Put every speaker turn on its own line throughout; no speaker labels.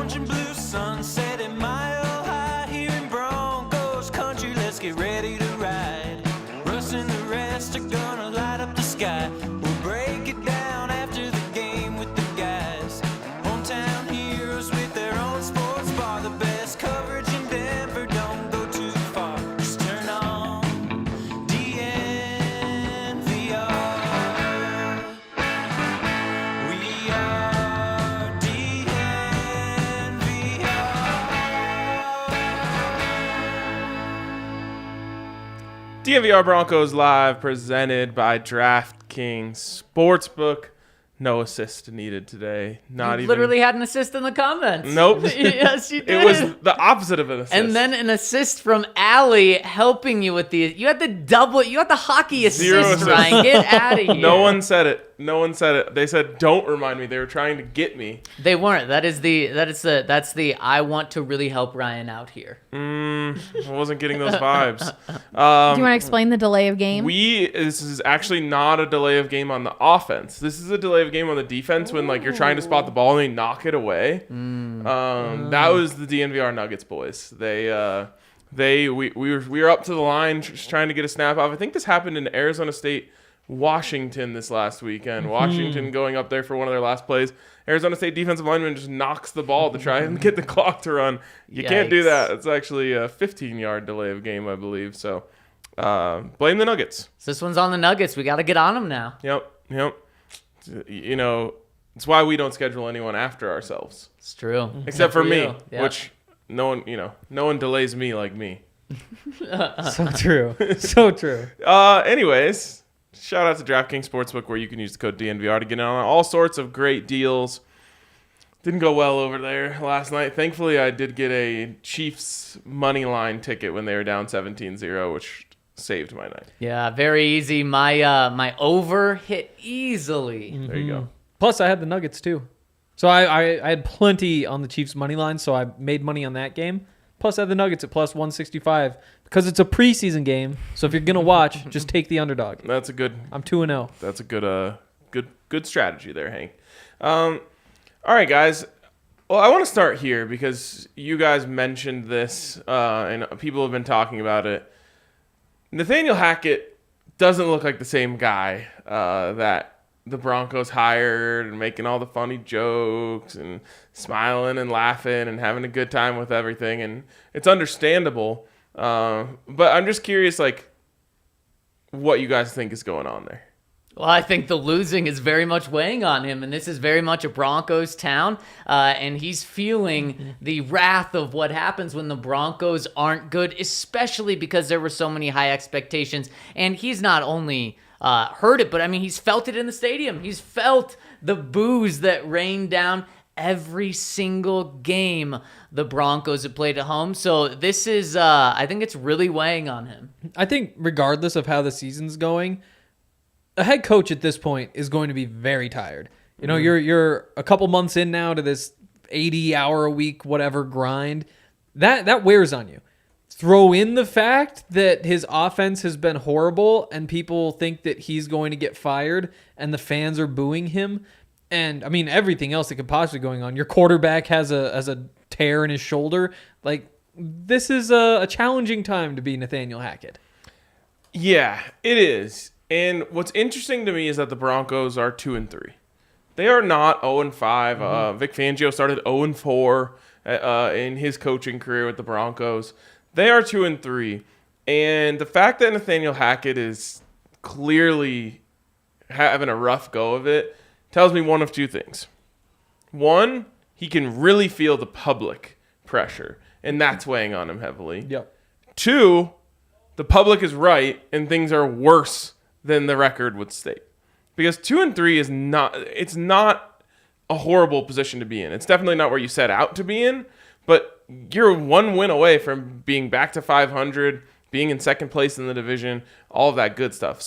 Orange and blue sunset at mile high here in Broncos country. Let's get ready to ride. Russ and the rest are gonna light up the sky. We'll break it down after the game with the guys. Hometown heroes with their own sports bar. The best coverage in Denver, don't go too far. Just turn on DNVR. We are
DNVR Broncos Live, presented by DraftKings Sportsbook. No assist needed today. Not even.
Literally had an assist in the comments.
Nope.
Yes, you did.
It was the opposite of an assist.
And then an assist from Allie helping you with the. You had the hockey
Zero
assist,
assist.
Ryan. Get out of here.
No one said it. They said, "Don't remind me." They were trying to get me.
They weren't. That's the. I want to really help Ryan out here.
I wasn't getting those vibes.
Do you want to explain the delay of game?
This is actually not a delay of game on the offense. This is a delay of game on the defense when you're trying to spot the ball and they knock it away. That was the DNVR Nuggets boys. We were up to the line just trying to get a snap off. I think this happened in Arizona State, Washington this last weekend. Washington going up there for one of their last plays. Arizona State defensive lineman just knocks the ball to try and get the clock to run. You can't do that. It's actually a 15-yard delay of game, I believe. So blame the Nuggets.
So this one's on the Nuggets. We got to get on them now.
Yep. You know, it's why we don't schedule anyone after ourselves.
It's true.
Except for me,
Yeah.
which no one delays me like me.
So true. So true.
Anyways, shout out to DraftKings Sportsbook, where you can use the code DNVR to get in on all sorts of great deals. Didn't go well over there last night. Thankfully, I did get a Chiefs money line ticket when they were down 17-0, which saved my night.
Yeah, very easy. My over hit easily.
There you go.
Plus, I had the Nuggets too. So I had plenty on the Chiefs money line, so I made money on that game. Plus, I had the Nuggets at plus 165 because it's a preseason game. So if you're gonna watch, just take the underdog.
That's a good.
I'm 2-0.
That's a good strategy there, Hank. All right, guys. Well, I want to start here because you guys mentioned this, and people have been talking about it. Nathaniel Hackett doesn't look like the same guy that the Broncos hired and making all the funny jokes and smiling and laughing and having a good time with everything. And it's understandable. But I'm just curious, what you guys think is going on there.
Well, I think the losing is very much weighing on him, and this is very much a Broncos town, and he's feeling the wrath of what happens when the Broncos aren't good, especially because there were so many high expectations, and he's not only heard it, but I mean, he's felt it in the stadium. He's felt the boos that rained down every single game the Broncos have played at home, so this is, I think it's really weighing on him.
I think regardless of how the season's going, a head coach at this point is going to be very tired. You know, you're a couple months in now to this 80-hour a week whatever grind. That wears on you. Throw in the fact that his offense has been horrible and people think that he's going to get fired and the fans are booing him. And I mean everything else that could possibly be going on. Your quarterback has a tear in his shoulder. This is a challenging time to be Nathaniel Hackett.
Yeah, it is. And what's interesting to me is that the Broncos are 2-3. They are not 0-5. Vic Fangio started 0-4 in his coaching career with the Broncos. They are 2-3. And the fact that Nathaniel Hackett is clearly having a rough go of it tells me one of two things. One, he can really feel the public pressure, and that's weighing on him heavily.
Yep.
Two, the public is right, and things are worse than the record would state. Because 2-3 is not a horrible position to be in. It's definitely not where you set out to be in, but you're one win away from being back to 500, being in second place in the division, all of that good stuff.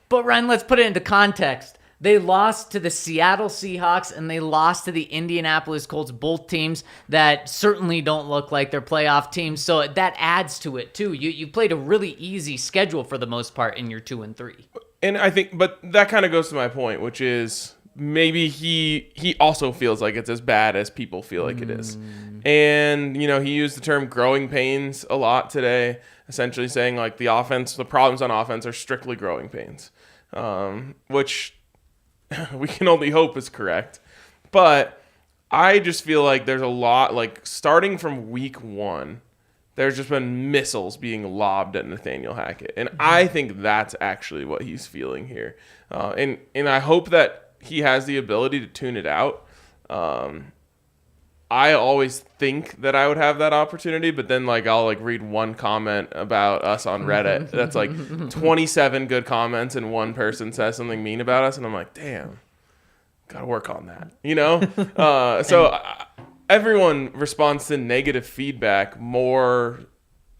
But Ryan, let's put it into context. They lost to the Seattle Seahawks and they lost to the Indianapolis Colts, both teams that certainly don't look like they're playoff teams. So that adds to it too. You played a really easy schedule for the most part in your 2-3.
And I think, but that kind of goes to my point, which is maybe he also feels like it's as bad as people feel like it is. And, you know, he used the term growing pains a lot today, essentially saying like the problems on offense are strictly growing pains, which we can only hope is correct. But I just feel like there's a lot, like starting from week 1, there's just been missiles being lobbed at Nathaniel Hackett. And I think that's actually what he's feeling here. And I hope that he has the ability to tune it out. I always think that I would have that opportunity, but then like I'll like read one comment about us on Reddit that's like 27 good comments and one person says something mean about us, and I'm like, damn, gotta work on that, you know? Everyone responds to negative feedback more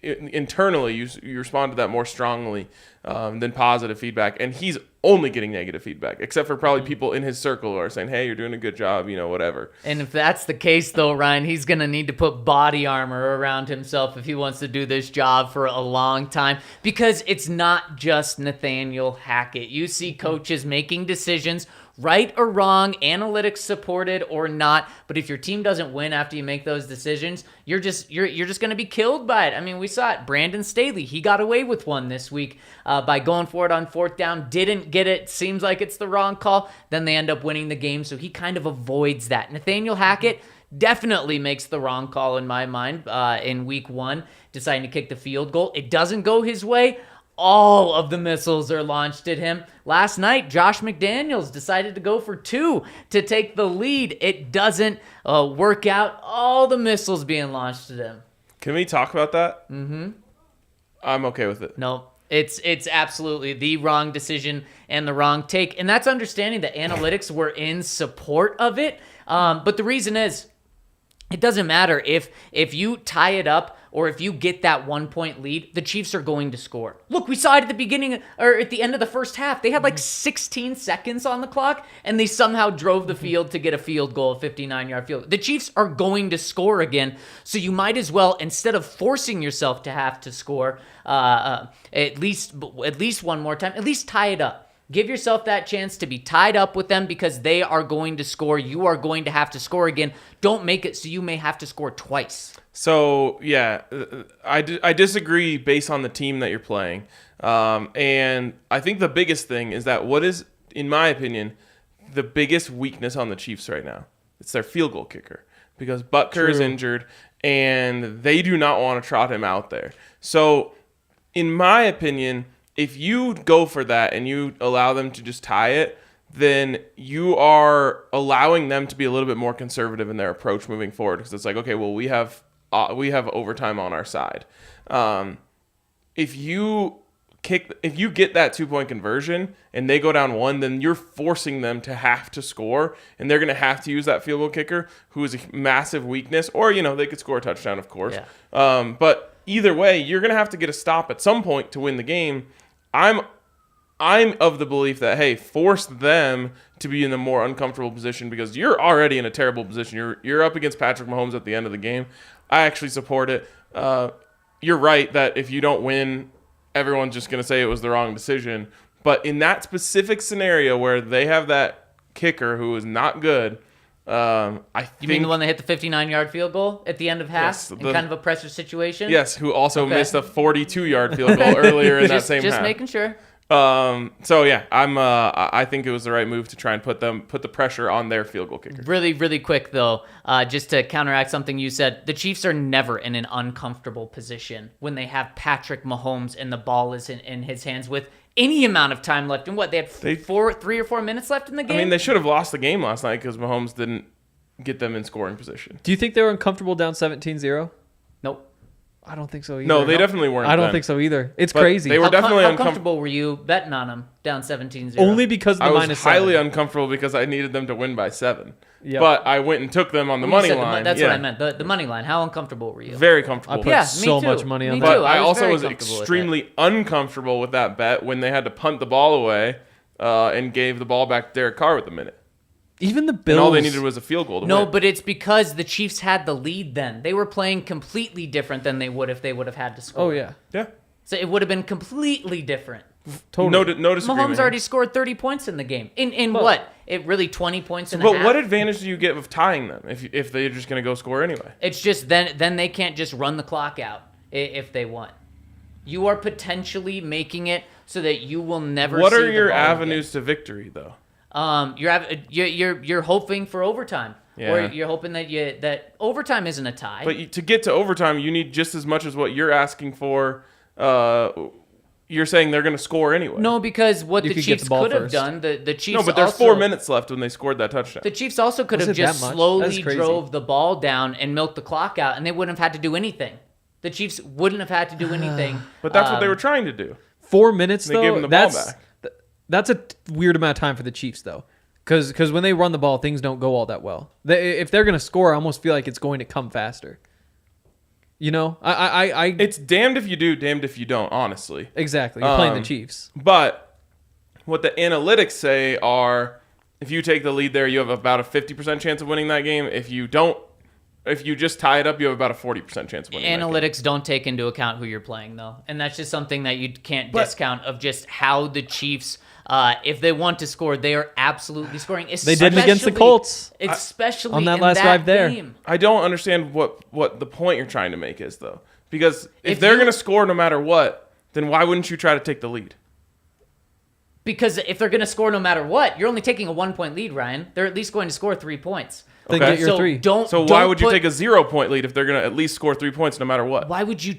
internally. You respond to that more strongly than positive feedback, and he's only getting negative feedback, except for probably people in his circle who are saying, hey, you're doing a good job, you know, whatever.
And if that's the case, though, Ryan, he's going to need to put body armor around himself if he wants to do this job for a long time, because it's not just Nathaniel Hackett. You see coaches making decisions, right or wrong, analytics supported or not, but if your team doesn't win after you make those decisions, you're just going to be killed by it. I mean, we saw it. Brandon Staley, he got away with one this week by going for it on 4th down, didn't get it, seems like it's the wrong call, then they end up winning the game, so he kind of avoids that. Nathaniel Hackett definitely makes the wrong call in my mind in week 1, deciding to kick the field goal. It doesn't go his way. All of the missiles are launched at him. Last night, Josh McDaniels decided to go for 2 to take the lead. It doesn't work out. All the missiles being launched at him.
Can we talk about that? Mm-hmm. I'm okay with it.
No, it's absolutely the wrong decision and the wrong take. And that's understanding that analytics were in support of it. But the reason is, it doesn't matter if you tie it up or if you get that 1-point lead, the Chiefs are going to score. Look, we saw it at the beginning or at the end of the first half. They had like 16 seconds on the clock, and they somehow drove the field to get a field goal, a 59-yard field. The Chiefs are going to score again, so you might as well, instead of forcing yourself to have to score at least one more time, at least tie it up. Give yourself that chance to be tied up with them because they are going to score. You are going to have to score again. Don't make it so you may have to score twice.
So, yeah, I disagree based on the team that you're playing. And I think the biggest thing is that what is, in my opinion, the biggest weakness on the Chiefs right now? It's their field goal kicker, because Butker is injured, and they do not want to trot him out there. So, in my opinion, if you go for that and you allow them to just tie it, then you are allowing them to be a little bit more conservative in their approach moving forward, because it's like, okay, well, we have overtime on our side. If you get that 2-point conversion and they go down 1, then you're forcing them to have to score, and they're going to have to use that field goal kicker, who is a massive weakness, or, you know, they could score a touchdown, of course. Yeah. But either way, you're going to have to get a stop at some point to win the game. I'm of the belief that, hey, force them to be in a more uncomfortable position, because you're already in a terrible position. You're up against Patrick Mahomes at the end of the game. I actually support it. You're right that if you don't win, everyone's just going to say it was the wrong decision. But in that specific scenario where they have that kicker who is not good, You mean the one that hit the 59-yard field goal at the end of half, yes,
in kind of a pressure situation?
Yes, who also missed a 42-yard field goal earlier in that same half.
Just making sure.
So yeah, I think it was the right move to try and put the pressure on their field goal kicker.
Really, really quick though, just to counteract something you said, the Chiefs are never in an uncomfortable position when they have Patrick Mahomes and the ball is in his hands with any amount of time left. And they had 3 or 4 minutes left in the game?
I mean, they should have lost the game last night because Mahomes didn't get them in scoring position.
Do you think they were uncomfortable down 17-0?
Nope.
I don't think so either.
No, they definitely weren't.
I don't think so either. It's crazy.
They were definitely
How comfortable were you betting on them down 17-0?
Only because of the
I was highly
-7.
uncomfortable because I needed them to win by 7.
Yep.
But I went and took them on the money line.
That's what I meant. The money line. How uncomfortable were you?
Very comfortable.
I put so much money on that.
But I
was
also
very
was
comfortable with
extremely uncomfortable with that bet when they had to punt the ball away and gave the ball back to Derek Carr with a minute.
Even the Bills.
And all they needed was a field goal to win.
But it's because the Chiefs had the lead then. They were playing completely different than they would if they would have had to score.
Oh, yeah.
Yeah.
So it would have been completely different.
Totally.
No disagreement.
Mahomes already scored 30 points in the game. In what? It really 20 points in a half?
But what advantage do you get of tying them if they're just going to go score anyway?
It's just then they can't just run the clock out if they want. You are potentially making it so that you will never.
What
see
are
the
your
ball
avenues to victory, though?
You're hoping for overtime,
Yeah.
or you're hoping that overtime isn't a tie.
But to get to overtime, you need just as much as what you're asking for. You're saying they're going to score anyway.
No, because what
You
the
could get
Chiefs
the ball
could have
first.
done, the Chiefs.
No, but there's
also,
4 minutes left when they scored that touchdown.
The Chiefs also could
Was
have
it
just
that much?
slowly
That's crazy.
drove the ball down and milked the clock out, and they wouldn't have had to do anything. The Chiefs wouldn't have had to do anything.
But that's what they were trying to do.
4 minutes,
They
though,
gave him the ball back.
That's a weird amount of time for the Chiefs, though. Because when they run the ball, things don't go all that well. If they're going to score, I almost feel like it's going to come faster. You know?
It's damned if you do, damned if you don't, honestly.
Exactly. You're playing the Chiefs.
But what the analytics say are if you take the lead there, you have about a 50% chance of winning that game. If you just tie it up, you have about a 40% chance of winning that game.
Analytics don't take into account who you're playing, though. And that's just something that you can't discount of just how the Chiefs, if they want to score, they are absolutely scoring.
They did it against the Colts.
Especially
on that
in
last
that
drive there.
game.
I don't understand what the point you're trying to make is, though. Because if
If
they're
you-
going to score no matter what, then why wouldn't you try to take the lead?
Because if they're going to score no matter what, you're only taking a 1-point lead, Ryan. They're at least going to score 3 points.
Then
Okay.
get your
So
3.
So why would you take a 0-point lead if they're going to at least score 3 points no matter what?
Why would you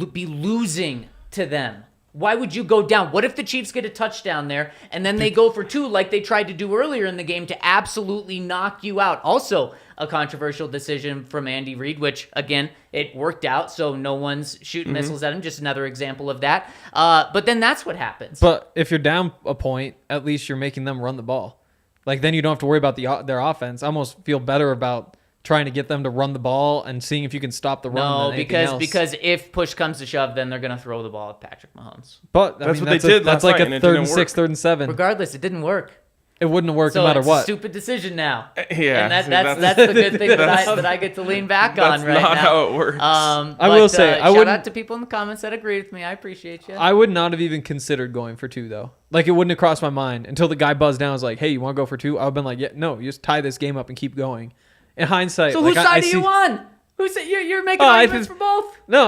be losing to them? Why would you go down? What if the Chiefs get a touchdown there and then they go for 2 like they tried to do earlier in the game to absolutely knock you out? Also, a controversial decision from Andy Reid, which, again, it worked out, so no one's shooting missiles at him. Just another example of that. But then that's what happens.
But if you're down a point, at least you're making them run the ball. Like, then you don't have to worry about their offense. I almost feel better about trying to get them to run the ball and seeing if you can stop the run.
No,
than anything else.
because if push comes to shove, then they're going to throw the ball at Patrick Mahomes.
But
That's what they did
That's
last
like
night, and
a
it
3rd
didn't
and
work.
6, 3rd and 7.
Regardless, it didn't work.
It wouldn't have worked
So
no matter
it's
what.
a stupid decision now.
Yeah,
And
see,
that's the good thing that I get to lean back on
That's
right
not
now.
how it works.
I will say, I
shout
wouldn't-
out to people in the comments that agree with me. I appreciate you.
I would not have even considered going for 2, though. Like, it wouldn't have crossed my mind until the guy buzzed down and was like, hey, you want to go for 2? I would have been like, yeah, no, you just tie this game up and keep going. In hindsight,
So
like,
whose side are you on? You're making arguments for both?
No,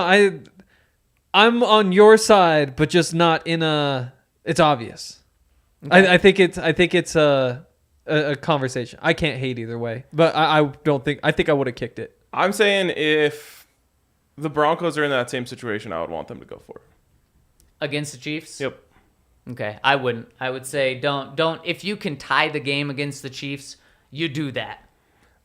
I'm on your side, but just not in a. It's obvious.
Okay.
I think it's a conversation. I can't hate either way, but I don't think. I think I would have kicked it.
I'm saying if the Broncos are in that same situation, I would want them to go for it.
Against the Chiefs?
Yep.
Okay, I wouldn't. I would say don't. If you can tie the game against the Chiefs, you do that.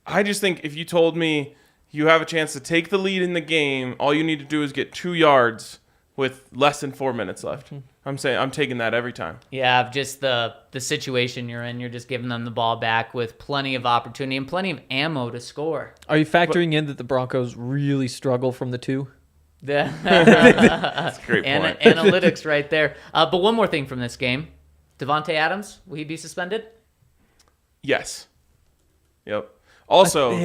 I just think if you told me you have a chance to take the lead in the game, all you need to do is get 2 yards with less than 4 minutes left. I'm saying I'm taking that every time.
Yeah, just the situation you're in. You're just giving them the ball back with plenty of opportunity and plenty of ammo to score.
Are you factoring in that the Broncos really struggle from the 2?
That's
That's a great point.
Analytics right there. But one more thing from this game. Devontae Adams, will he be suspended?
Yes. Yep. Also,
Should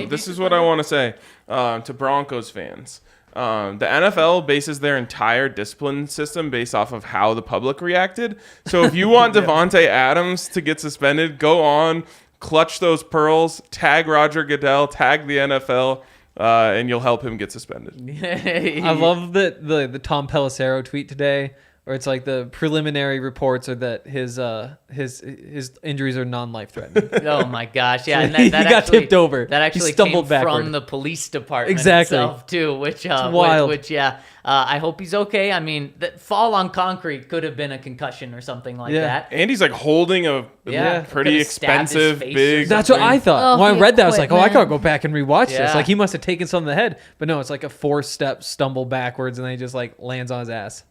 he
this
be
is what I want to say to Broncos fans. The NFL bases their entire discipline system based off of how the public reacted. So if you want Devontae Adams to get suspended, go on, clutch those pearls, tag Roger Goodell, tag the NFL, and you'll help him get suspended.
I love that the Tom Pelissero tweet today, where it's like the preliminary reports are that his injuries are non-life threatening.
Oh my gosh, yeah, and
He
that
got
actually,
tipped over.
That
He
actually
stumbled
came
backward.
from the police department
Exactly.
itself too, which
wild.
which I hope he's okay. I mean, that fall on concrete could have been a concussion or something like
Yeah.
that.
Andy's like holding a
Yeah.
pretty
Could've stabbed his
expensive,
face or
big.
That's what I thought.
Oh,
When I
the
read that, I was like, oh, I gotta
equipment.
go back and rewatch this.
Yeah.
Like, he must have taken something to the head. But no, it's like a 4-step stumble backwards, and then he just like lands on his ass.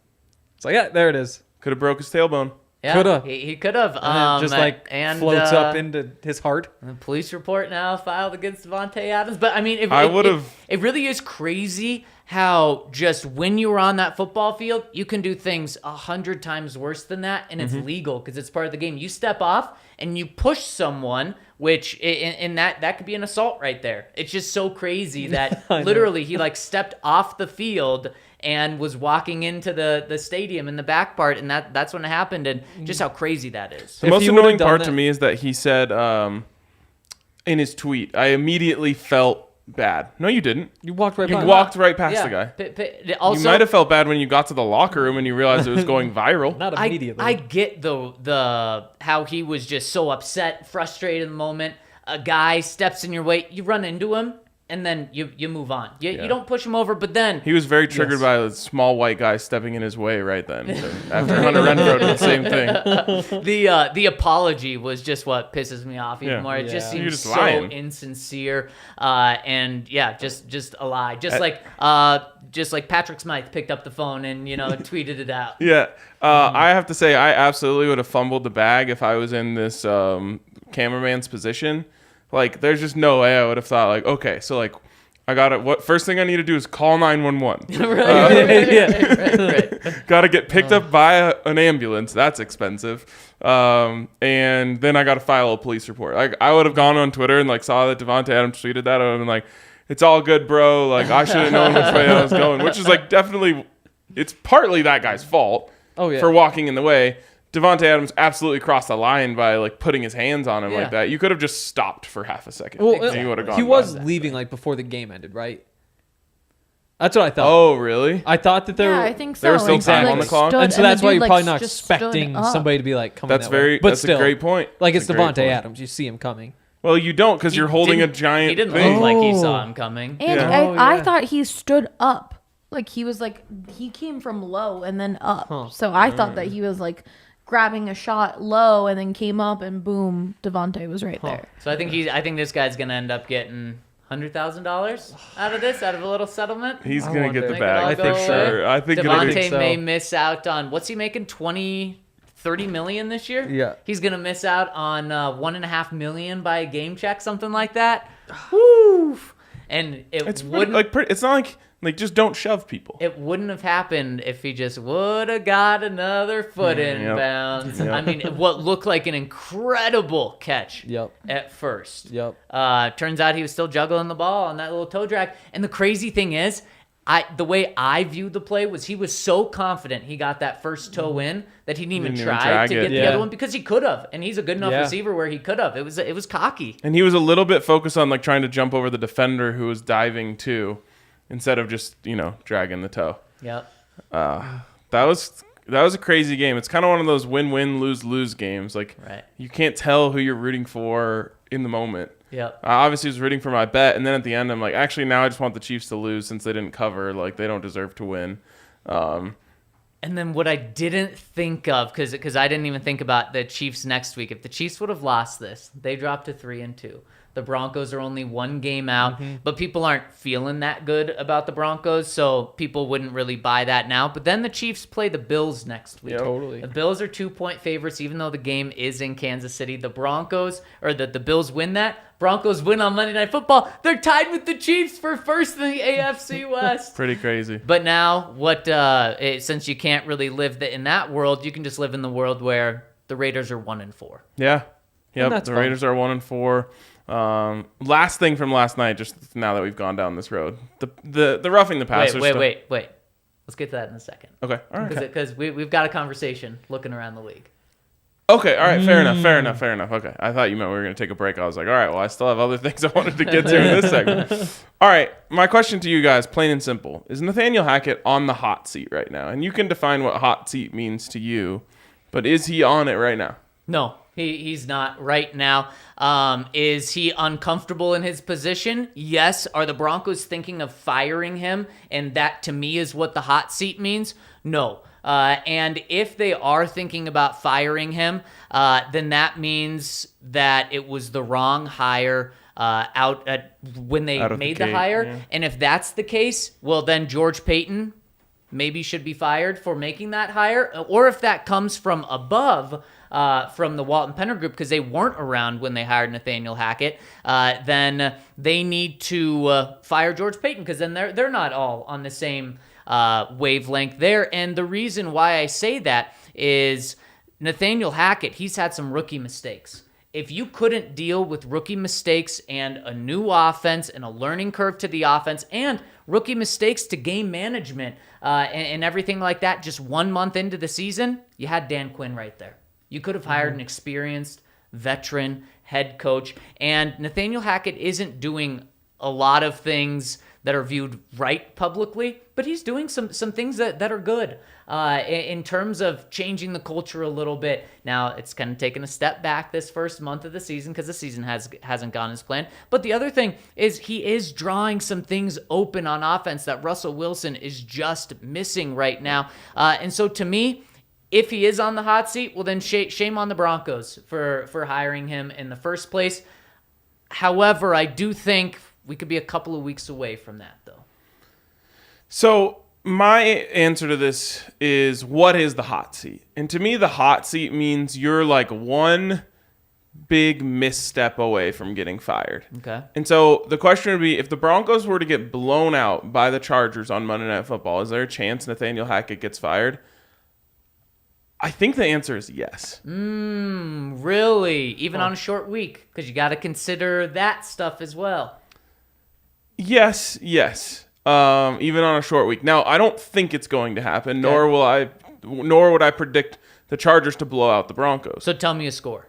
It's like, yeah, there it is.
Could have broke his tailbone.
Yeah,
Coulda.
he could have.
And it just like
and,
floats up into his heart.
the police report now filed against Devontae Adams. But I mean, it really is crazy how just when you were on that football field, you can do things 100 times worse than that, and it's legal because it's part of the game. You step off and you push someone which in that could be an assault right there. It's just so crazy that literally he like stepped off the field and was walking into the stadium in the back part, and that's when it happened, and just how crazy that is.
The most annoying part to me is that he said in his tweet, I immediately felt bad. No, you didn't.
You walked right by.
You walked right past the guy.
Also,
you might have felt bad when you got to the locker room and you realized it was going viral.
Not immediately.
I get the how he was just so upset, frustrated in the moment. A guy steps in your way, you run into him, and then you move on. You don't push him over, but then...
He was very triggered by a small white guy stepping in his way right then. So after Hunter Renfroe did the same thing.
The apology was just what pisses me off even more. It just seems so insincere. And just a lie. Just like Patrick Smythe picked up the phone and, tweeted it out.
Yeah. I have to say, I absolutely would have fumbled the bag if I was in this cameraman's position. Like, there's just no way I would have thought, like, okay, so, like, I got it. What first thing I need to do is call 911. Right. Got to get picked up by an ambulance. That's expensive. And then I got to file a police report. Like, I would have gone on Twitter and, like, saw that Davante Adams tweeted that. I would have been like, it's all good, bro. Like, I should have known which way I was going, which is, like, definitely, it's partly that guy's fault for walking in the way. Davante Adams absolutely crossed the line by like putting his hands on him like that. You could have just stopped for half a second.
Well,
and he would have gone.
He was leaving like before the game ended, right? That's what I thought.
Oh, really?
I thought that
I think so.
There was still time on the clock,
and so that's why you're probably not expecting somebody to be like coming.
That's a great point.
Like it's Davante Adams, you see him coming.
Well, you don't because you're holding a giant.
He didn't
thing.
look like he saw him coming.
And I thought he stood up, like he was like he came from low and then up. So I thought that he was like grabbing a shot low and then came up and boom, Davante was right there.
So I think this guy's gonna end up getting $100,000 out of a little settlement.
He's gonna get the bag.
I think
sure. I think
Davante may miss out on what's he making, 30 million this year?
Yeah.
He's gonna miss out on $1.5 million by a game check, something like that. Woo! And
it's not like just don't shove people.
It wouldn't have happened if he just would have got another foot in bounds. Yep. I mean, what looked like an incredible catch at first. Turns out he was still juggling the ball on that little toe drag. And the crazy thing is, the way I viewed the play was he was so confident he got that first toe in that he didn't even try to get the other one because he could have. And he's a good enough receiver where he could have. It was cocky.
And he was a little bit focused on like trying to jump over the defender who was diving too, instead of just dragging the toe.
Yep.
That was a crazy game. It's kind of one of those win-win, lose-lose games. Like you can't tell who you're rooting for in the moment.
Yep.
I obviously was rooting for my bet, and then at the end, I'm like, actually, now I just want the Chiefs to lose since they didn't cover. Like, they don't deserve to win.
And then what I didn't think of, because I didn't even think about the Chiefs next week. If the Chiefs would have lost this, they dropped to 3-2. The Broncos are only one game out, but people aren't feeling that good about the Broncos, so people wouldn't really buy that now. But then the Chiefs play the Bills next week.
Yep.
Totally.
The Bills are 2-point favorites, even though the game is in Kansas City. The Bills win that. Broncos win on Monday Night Football. They're tied with the Chiefs for first in the AFC West.
Pretty crazy.
But now, since you can't really live in that world, you can just live in the world where the Raiders are 1-4.
Yeah. Yep.
The
Raiders are 1-4. Last thing from last night, just now that we've gone down this road, the roughing the passer.
Wait. Let's get to that in a second.
Okay, all right.
Because we've got a conversation looking around the league.
Okay, all right, fair enough. Okay, I thought you meant we were going to take a break. I was like, all right, well, I still have other things I wanted to get to in this segment. All right, my question to you guys, plain and simple, is Nathaniel Hackett on the hot seat right now? And you can define what hot seat means to you, but is he on it right now?
No. He's not right now. Is he uncomfortable in his position? Yes. Are the Broncos thinking of firing him? And that, to me, is what the hot seat means? No. And if they are thinking about firing him, then that means that it was the wrong hire when they made the hire. Yeah. And if that's the case, well, then George Paton maybe should be fired for making that hire. Or if that comes from above, from the Walton Penner Group, because they weren't around when they hired Nathaniel Hackett, then they need to fire George Paton, because then they're not all on the same wavelength there. And the reason why I say that is Nathaniel Hackett, he's had some rookie mistakes. if you couldn't deal with rookie mistakes and a new offense and a learning curve to the offense and rookie mistakes to game management and everything like that, just 1 month into the season, you had Dan Quinn right there. You could have hired an experienced veteran head coach, and Nathaniel Hackett isn't doing a lot of things that are viewed right publicly, but he's doing some things that are good in terms of changing the culture a little bit. Now, it's kind of taken a step back this first month of the season because the season hasn't gone as planned. But the other thing is he is drawing some things open on offense that Russell Wilson is just missing right now. And so to me, if he is on the hot seat, well then shame on the Broncos for hiring him in the first place. However, I do think we could be a couple of weeks away from that, though.
So my answer to this is, what is the hot seat? And to me, the hot seat means you're like one big misstep away from getting fired.
Okay.
And so the question would be, if the Broncos were to get blown out by the Chargers on Monday Night Football, is there a chance Nathaniel Hackett gets fired? I think the answer is yes.
Really? Even on a short week? Because you got to consider that stuff as well.
Yes. Even on a short week. Now, I don't think it's going to happen, nor would I predict the Chargers to blow out the Broncos.
So tell me a score.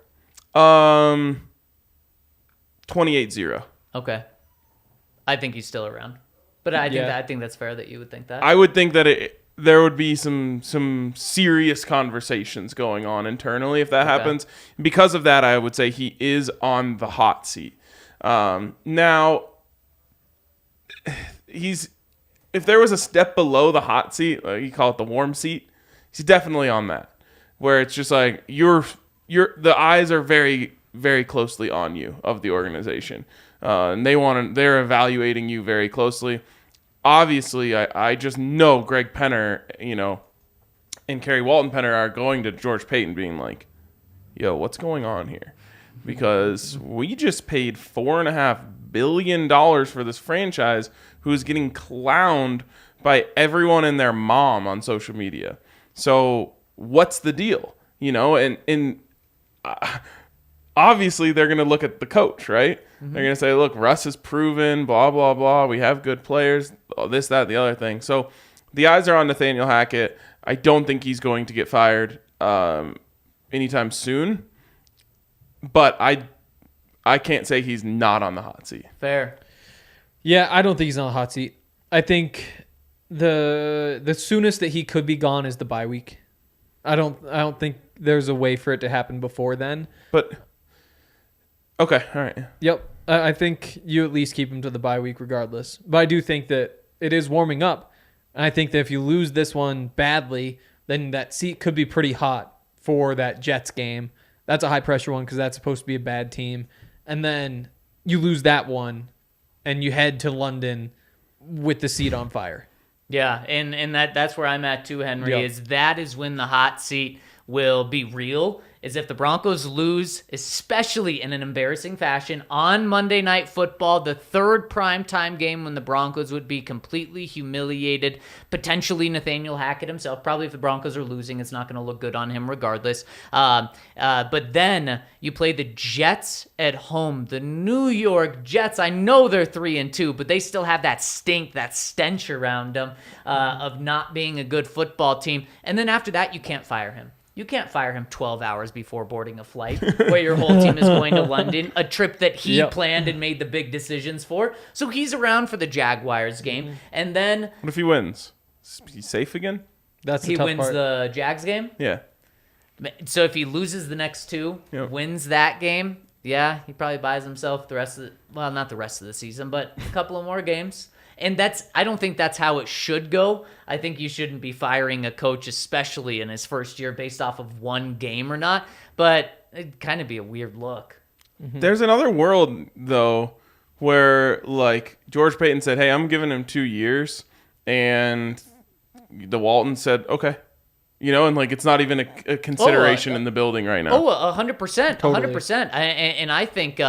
28-0.
Okay. I think he's still around. But I think that's fair that you would think that.
I would think that there would be some serious conversations going on internally if that happens. Because of that, I would say he is on the hot seat. Now, if there was a step below the hot seat, like you call it the warm seat, he's definitely on that. Where it's just like the eyes are very, very closely on you of the organization, and they're evaluating you very closely. Obviously, I just know Greg Penner, and Kerry Walton Penner are going to George Paton being like, yo, what's going on here? Because we just paid $4.5 billion for this franchise who's getting clowned by everyone and their mom on social media. So what's the deal? And obviously they're going to look at the coach, right? Mm-hmm. They're going to say, look, Russ has proven, blah, blah, blah. We have good players, this, that, the other thing. So the eyes are on Nathaniel Hackett. I don't think he's going to get fired anytime soon. But I can't say he's not on the hot seat.
Fair.
Yeah, I don't think he's on the hot seat. I think the soonest that he could be gone is the bye week. I don't think there's a way for it to happen before then.
But okay, all right.
Yep. I think you at least keep him to the bye week regardless. But I do think that it is warming up. And I think that if you lose this one badly, then that seat could be pretty hot for that Jets game. That's a high-pressure one because that's supposed to be a bad team. And then you lose that one, and you head to London with the seat on fire.
Yeah, and that's where I'm at too, Henry,
Yep.
That is when the hot seat will be real, is if the Broncos lose, especially in an embarrassing fashion, on Monday Night Football, the third primetime game when the Broncos would be completely humiliated, potentially Nathaniel Hackett himself. Probably if the Broncos are losing, it's not going to look good on him regardless. But then you play the Jets at home, the New York Jets. I know they're 3-2, but they still have that stink, that stench around them of not being a good football team. And then after that, you can't fire him. You can't fire him 12 hours before boarding a flight where your whole team is going to London, a trip that he planned and made the big decisions for. So he's around for the Jaguars game. And then...
What if he wins? He's safe again?
That's the
he
tough
wins
part.
the Jags game?
Yeah.
So if he loses the next two, wins that game, yeah, he probably buys himself the rest of the... Well, not the rest of the season, but a couple of more games. And I don't think that's how it should go. I think you shouldn't be firing a coach, especially in his first year, based off of one game or not. But it'd kind of be a weird look.
Mm-hmm. There's another world, though, where, like, George Paton said, hey, I'm giving him 2 years. And the Walton said, okay. And, like, it's not even a consideration in the building right now.
Oh, 100%.
Totally.
100%. And I think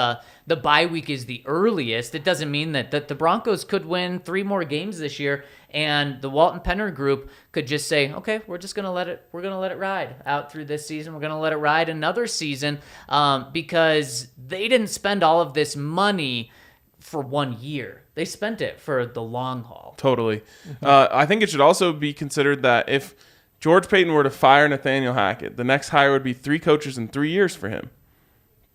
the bye week is the earliest, it doesn't mean that the Broncos could win 3 more games this year, and the Walton Penner group could just say, okay, we're gonna let it ride out through this season. We're gonna let it ride another season, because they didn't spend all of this money for 1 year. They spent it for the long haul.
Totally. I think it should also be considered that if George Paton were to fire Nathaniel Hackett, the next hire would be 3 coaches in 3 years for him.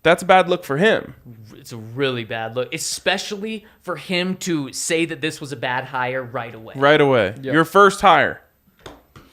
That's a bad look for him.
It's a really bad look, especially for him to say that this was a bad hire right away.
Right away.
Yep.
Your first hire.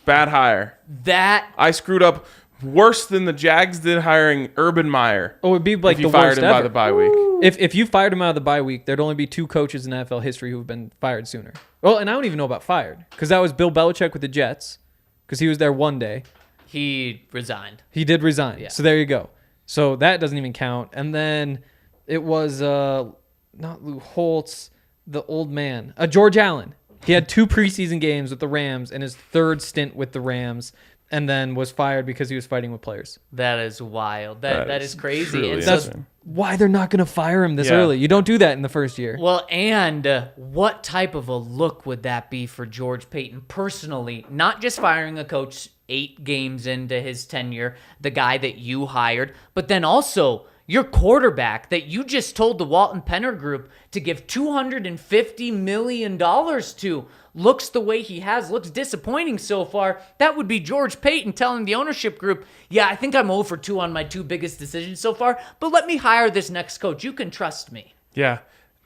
Bad hire.
That
I screwed up worse than the Jags did hiring Urban Meyer.
Oh, it'd be like
if you
the
fired
worst
him
ever.
by the bye week.
If you fired him out of the bye week, there'd only be 2 coaches in NFL history who've been fired sooner. Well, and I don't even know about fired, because that was Bill Belichick with the Jets, because he was there one day.
he resigned.
He did resign.
Yeah.
So there you go. So that doesn't even count. And then it was not Lou Holtz, the old man, George Allen. He had 2 preseason games with the Rams and his 3rd stint with the Rams, and then was fired because he was fighting with players.
That is wild. That is crazy.
truly
And
That's
insane.
why they're not going to fire him this
Yeah.
early. You don't do that in the first year.
well, and what type of a look would that be for George Paton personally? Not just firing a coach 8 games into his tenure, the guy that you hired, but then also your quarterback that you just told the Walton Penner Group to give $250 million to looks the way he has, looks disappointing so far. That would be George Paton telling the ownership group, yeah, I think I'm 0 for 2 on my 2 biggest decisions so far, but let me hire this next coach. You can trust me.
Yeah.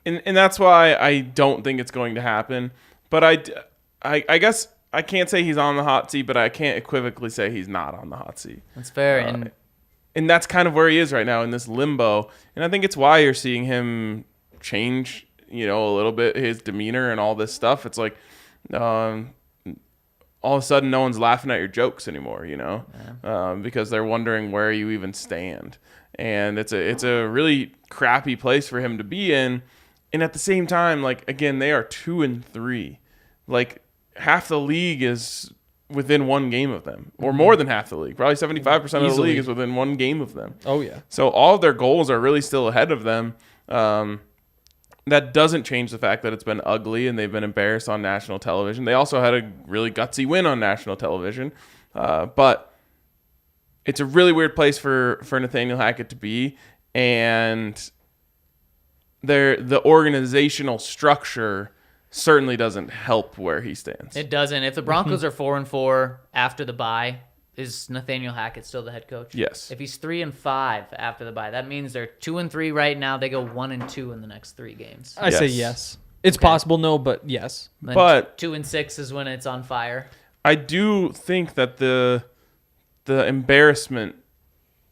And that's why I don't think it's going to happen. But I guess I can't say he's on the hot seat, but I can't equivocally say he's not on the hot seat.
That's fair.
And that's kind of where he is right now in this limbo. And I think it's why you're seeing him change, a little bit his demeanor and all this stuff. It's like all of a sudden no one's laughing at your jokes anymore, because they're wondering where you even stand. And it's a really crappy place for him to be in. And at the same time, like, again, they are 2-3. Like, half the league is within 1 game of them, or more than half the league. Probably 75% of the
Easily.
league is within 1 game of them.
Oh, yeah.
So all of their goals are really still ahead of them. That doesn't change the fact that it's been ugly and they've been embarrassed on national television. They also had a really gutsy win on national television. But it's a really weird place for Nathaniel Hackett to be. And the organizational structure certainly doesn't help where he stands.
It doesn't. If the Broncos are 4-4 after the bye, is Nathaniel Hackett still the head coach?
Yes.
If he's 3-5 after the bye, that means they're 2-3 right now. They go 1-2 in the next 3 games.
I say
Yes.
yes. It's possible, no, but yes.
Then
But
2-6 is when it's on fire.
I do think that the embarrassment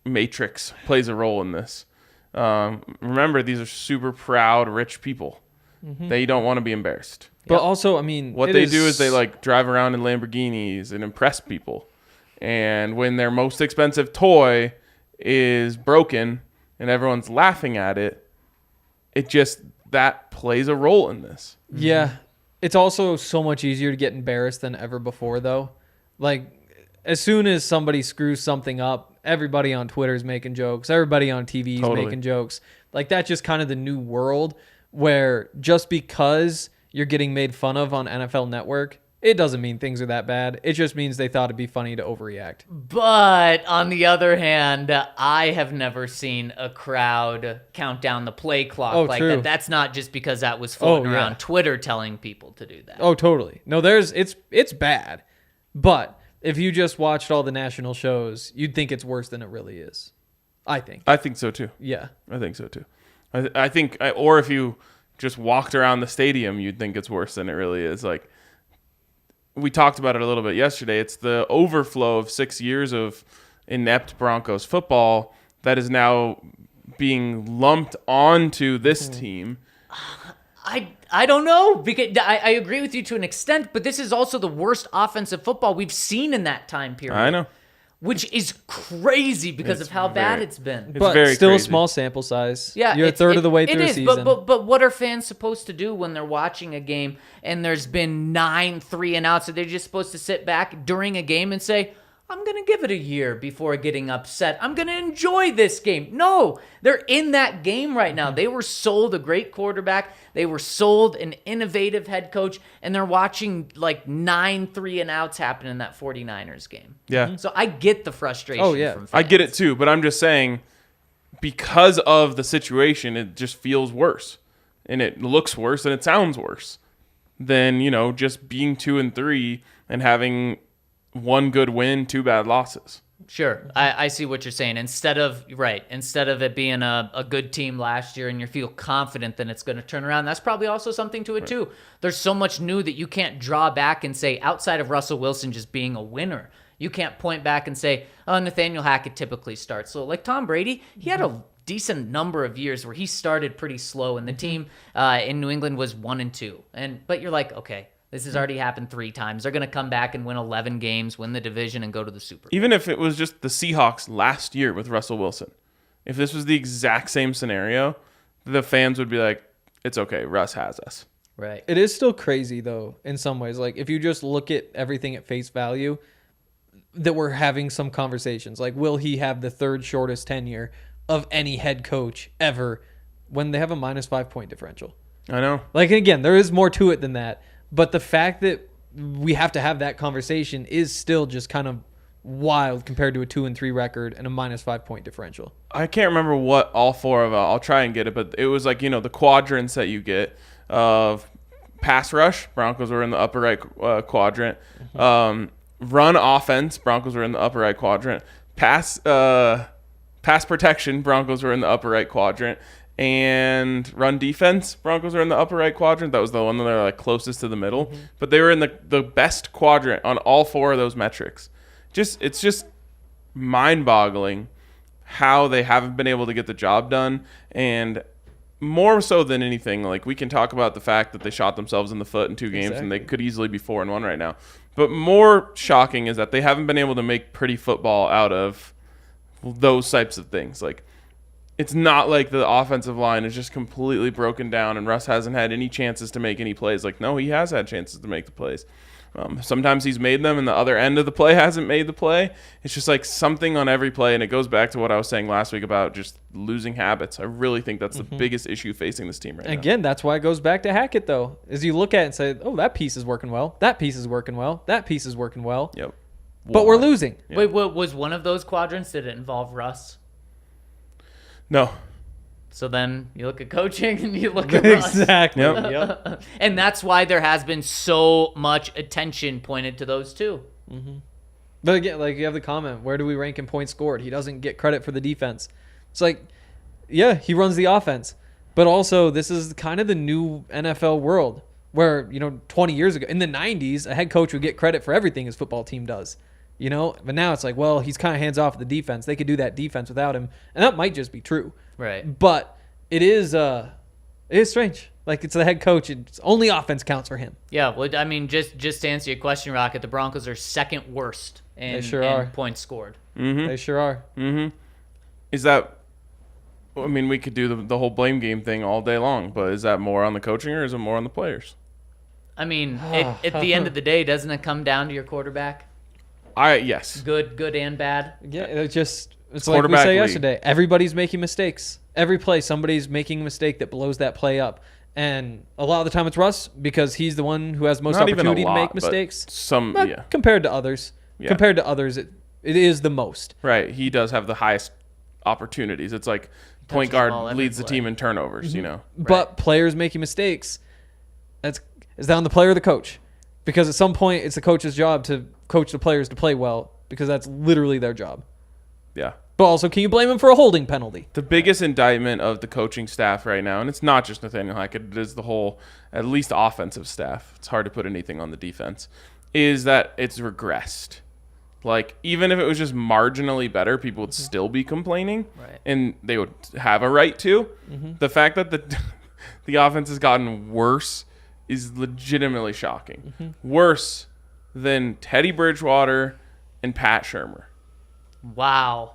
matrix plays a role in this. Remember, these are super proud, rich people. They don't want to be embarrassed.
But also, I mean,
What
it
they do is they drive around in Lamborghinis and impress people. And when their most expensive toy is broken and everyone's laughing at it, that plays a role in this.
Yeah. It's also so much easier to get embarrassed than ever before, though. Like, as soon as somebody screws something up, everybody on Twitter is making jokes. Everybody on TV is
Totally.
making jokes. Like, that's just kind of the new world where just because you're getting made fun of on NFL Network, it doesn't mean things are that bad. It just means they thought it'd be funny to overreact.
But on the other hand, I have never seen a crowd count down the play clock like
true.
that. That's not just because that was floating
Oh, yeah.
around Twitter telling people to do that.
Oh, totally. No, it's bad. But if you just watched all the national shows, you'd think it's worse than it really is. I think.
I think so too.
Yeah.
I think so too. I think, or if you just walked around the stadium, you'd think it's worse than it really is. Like, we talked about it a little bit yesterday. It's the overflow of 6 years of inept Broncos football that is now being lumped onto this team.
I don't know, because I agree with you to an extent, but this is also the worst offensive football we've seen in that time period.
I know.
Which is crazy because
It's
of how bad
very-
it's been.
It's
But
very
still
crazy.
a small sample size.
Yeah,
You're a third of the way through
it
a
is,
season.
But what are fans supposed to do when they're watching a game and there's been 9 3-and-outs? Are they just supposed to sit back during a game and say, I'm going to give it a year before getting upset. I'm going to enjoy this game. No, they're in that game right now. They were sold a great quarterback. They were sold an innovative head coach, and they're watching like 9 3-and-outs happen in that 49ers game.
Yeah.
So I get the frustration from fans.
I get it too, but I'm just saying because of the situation, it just feels worse. And it looks worse and it sounds worse than, just being 2-3 and having 1 good win, 2 bad losses.
Sure. I see what you're saying. Instead of it being a good team last year and you feel confident that it's going to turn around, that's probably also something to it too. There's so much new that you can't draw back and say, outside of Russell Wilson just being a winner, you can't point back and say, oh, Nathaniel Hackett typically starts. So like Tom Brady, he had a decent number of years where he started pretty slow and the team in New England was 1-2. But you're like, okay, this has already happened 3 times. They're going to come back and win 11 games, win the division, and go to the Super Bowl.
Even if it was just the Seahawks last year with Russell Wilson, if this was the exact same scenario, the fans would be like, it's okay, Russ has us.
Right.
It is still crazy, though, in some ways. Like, if you just look at everything at face value, that we're having some conversations. Like, will he have the 3rd shortest tenure of any head coach ever when they have a -5 point differential?
I know.
Like, again, there is more to it than that. But the fact that we have to have that conversation is still just kind of wild compared to a 2-3 record and a -5 point differential.
I can't remember what all 4 of I'll try and get it, but it was like, the quadrants that you get of pass rush. Broncos were in the upper right quadrant. Run offense. Broncos were in the upper right quadrant. Pass protection. Broncos were in the upper right quadrant. And run defense, Broncos are in the upper right quadrant. That was the one that they're like closest to the middle. But they were in the best quadrant on all 4 of those metrics. It's just mind-boggling how they haven't been able to get the job done. And more so than anything, like we can talk about the fact that they shot themselves in the foot in 2 games and they could easily be 4-1 right now. But more shocking is that they haven't been able to make pretty football out of those types of things. Like, it's not like the offensive line is just completely broken down and Russ hasn't had any chances to make any plays. Like, no, he has had chances to make the plays. Sometimes he's made them and the other end of the play hasn't made the play. It's just like something on every play, and it goes back to what I was saying last week about just losing habits. I really think that's the biggest issue facing this team right now.
Again, that's why it goes back to Hackett, though, is you look at it and say, oh, that piece is working well, that piece is working well, that piece is working well.
Yep.
But we're losing.
Yeah.
Wait, what was one of those quadrants? Did it involve Russ?
No.
So then you look at coaching and you look at Russ.
Exactly.
Yep.
And that's why there has been so much attention pointed to those two.
But again, like you have the comment, where do we rank in points scored? He doesn't get credit for the defense. It's like, yeah, he runs the offense. But also, this is kind of the new NFL world where, 20 years ago, in the 90s, a head coach would get credit for everything his football team does. But now it's like, well, he's kind of hands off at the defense. They could do that defense without him. And that might just be true.
Right.
But it is strange. Like, it's the head coach. It's only offense counts for him.
Yeah, well, I mean, just to answer your question, Rocket, the Broncos are 2nd worst in points scored.
They sure are.
Is that... I mean, we could do the whole blame game thing all day long, but is that more on the coaching or is it more on the players?
I mean, at the end of the day, doesn't it come down to your quarterback?
Yes.
Good and bad.
Yeah, it's like we said yesterday. Everybody's making mistakes. Every play, somebody's making a mistake that blows that play up. And a lot of the time it's Russ because he's the one who has most opportunity to make mistakes. Compared to others. Yeah. Compared to others, it is the most.
Right. He does have the highest opportunities. It's like point guard leads the team in turnovers,
But players making mistakes, is that on the player or the coach? Because at some point, it's the coach's job to coach the players to play well because that's literally their job.
Yeah.
But also, can you blame him for a holding penalty?
The biggest indictment of the coaching staff right now, and it's not just Nathaniel Hackett, it is the whole, at least offensive staff, it's hard to put anything on the defense, is that it's regressed. Like, even if it was just marginally better, people would still be complaining,
right.
And they would have a right to. The fact that the offense has gotten worse is legitimately shocking. Worse than Teddy Bridgewater and Pat Shurmur.
Wow.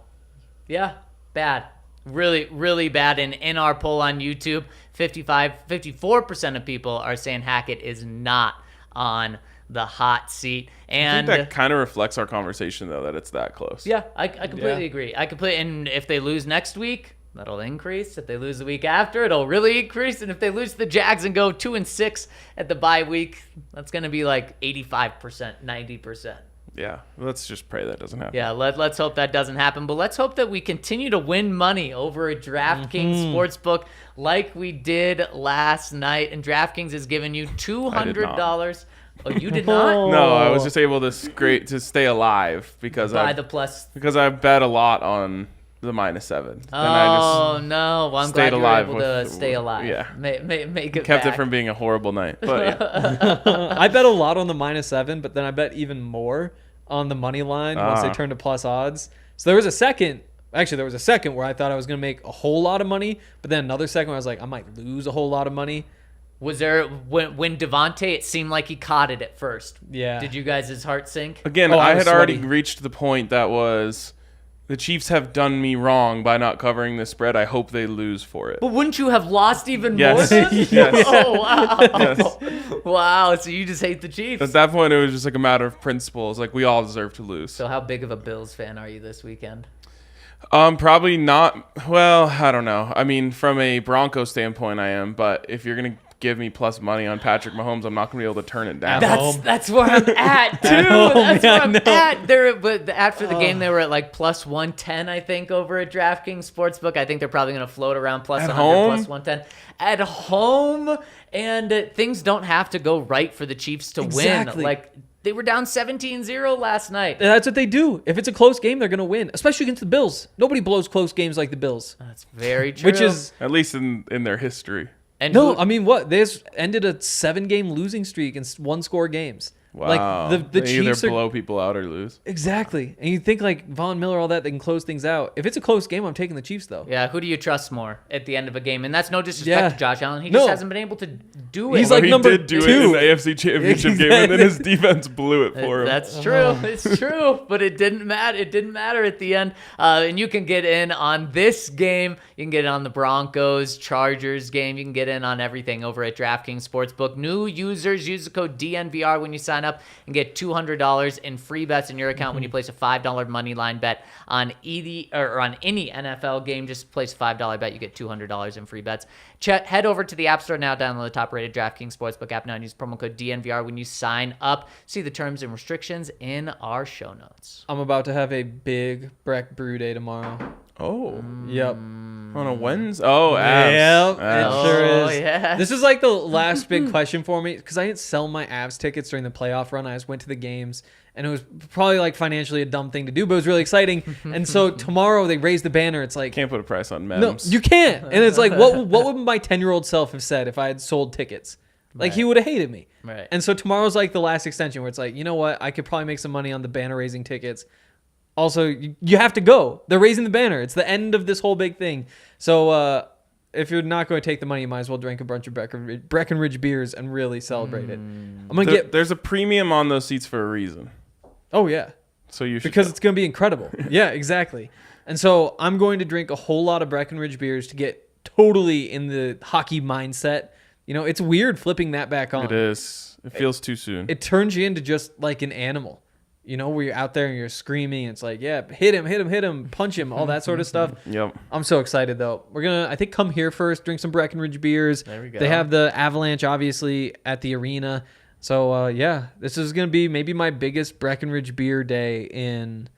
Yeah, bad. Really, really bad. And in our poll on YouTube, 54% of people are saying Hackett is not on the hot seat.
I
And
think that kind of reflects our conversation, though, that it's that close.
yeah, I completely agree. And if they lose next week, that'll increase. If they lose the week after, it'll really increase. And if they lose to the Jags and go 2-6 at the bye week, that's going to be like 85%, 90%.
Yeah, let's just pray that doesn't happen.
Yeah, let's hope that doesn't happen. But let's hope that we continue to win money over at DraftKings Sportsbook like we did last night. And DraftKings has given you $200. Oh, you did not?
No, I was just able to stay alive because
By the plus.
because I bet a lot on the -7.
Oh, no. Well, I'm glad you were
alive
able to
with-
stay alive.
yeah.
Make it
kept
back.
it from being a horrible night. But yeah.
I bet a lot on the -7, but then I bet even more on the money line once they turned to plus odds. So there was a second where I thought I was going to make a whole lot of money, but then another second where I was like, I might lose a whole lot of money.
Was there when Devontae? It seemed like he caught it at first.
Yeah.
Did you guys' heart sink?
Again,
Oh, I
I
was
had already
sweaty.
reached the point that was the Chiefs have done me wrong by not covering the spread. I hope they lose for it.
But wouldn't you have lost even
Yes.
more? Then?
Yes.
Oh wow!
Yes.
Wow! So you just hate the Chiefs.
At that point, it was just like a matter of principles. Like, we all deserve to lose.
So how big of a Bills fan are you this weekend?
Probably not. Well, I don't know. I mean, from a Broncos standpoint, I am. But if you're gonna give me plus money on Patrick Mahomes, I'm not gonna be able to turn it down.
That's where I'm at too. That's where I'm at. But after the game, they were at like plus 110, I think, over at DraftKings Sportsbook. I think they're probably going to float around plus
At
100,
home?
plus 110 at home. And things don't have to go right for the Chiefs to
Exactly.
win. Like they were down 17-0 last night.
That's what they do. If it's a close game, they're going to win, especially against the Bills. Nobody blows close games like the Bills.
That's very true.
Which is
At least in their history.
and
no,
who-
I mean, what? They just ended a 7-game losing streak in one-score games.
Wow.
Like the
they
Chiefs
either
are
blow people out or lose.
exactly, and you think like Von Miller, all that, they can close things out. If it's a close game, I'm taking the Chiefs though.
yeah, who do you trust more at the end of a game? And that's no disrespect
Yeah.
to Josh Allen. He
No.
just hasn't been able to do it.
He's
Well,
like
he
number
did do it
2.
in the AFC Championship game, and then his defense blew it for him.
That's true. It's true, but it didn't matter. It didn't matter at the end. And you can get in on this game. You can get in on the Broncos Chargers game. You can get in on everything over at DraftKings Sportsbook. New users use the code DNVR when you sign up and get $200 in free bets in your account when you place a $5 money line bet on any NFL game. Just place a $5 bet, you get $200 in free bets. Head over to the App Store now, download the top-rated DraftKings Sportsbook app now, and use promo code DNVR when you sign up. See the terms and restrictions in our show notes.
I'm about to have a big Breck Brew Day tomorrow.
Oh.
Yep.
On a Wednesday? Oh, abs.
Yep,
Abs.
it sure
Oh,
is.
yeah.
This is like the last big question for me because I didn't sell my abs tickets during the playoff run. I just went to the games, and it was probably like financially a dumb thing to do, but it was really exciting. And so tomorrow they raise the banner. It's like,
Can't put a price on
no,
Mems.
you can't. And it's like, what would my 10-year-old self have said if I had sold tickets? Like, he would have hated me.
Right.
And so tomorrow's like the last extension where it's like, you know what? I could probably make some money on the banner raising tickets. Also, you have to go. They're raising the banner. It's the end of this whole big thing. So if you're not going to take the money, you might as well drink a bunch of Breckenridge beers and really celebrate it. I'm going to
There's a premium on those seats for a reason.
Oh, yeah.
So you should
Because
go.
it's going to be incredible. Yeah, exactly. And so I'm going to drink a whole lot of Breckenridge beers to get totally in the hockey mindset. You know, it's weird flipping that back on.
It is. It feels too soon.
It turns you into just like an animal. You know, where you're out there and you're screaming. It's like, yeah, hit him, punch him, all that sort of stuff.
Yep.
I'm so excited, though. We're going to, I think, come here first, drink some Breckenridge beers.
There we go.
They have the Avalanche, obviously, at the arena. So, yeah, this is going to be maybe my biggest Breckenridge beer day in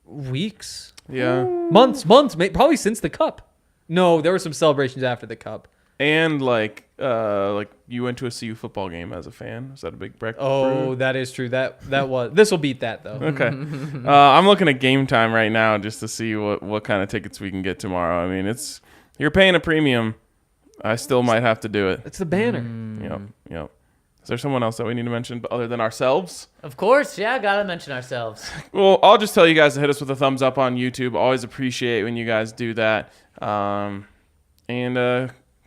weeks.
Yeah.
Months, probably since the Cup. No, there were some celebrations after the Cup.
And like you went to a CU football game as a fan. Is that a big breakfast?
Oh, that is true. That was. This will beat that, though.
Okay. I'm looking at Game Time right now just to see what kind of tickets we can get tomorrow. I mean, you're paying a premium. I still might have to do it.
It's the banner.
Yep. Is there someone else that we need to mention other than ourselves?
Of course, yeah, gotta mention ourselves.
Well, I'll just tell you guys to hit us with a thumbs up on YouTube. Always appreciate when you guys do that. And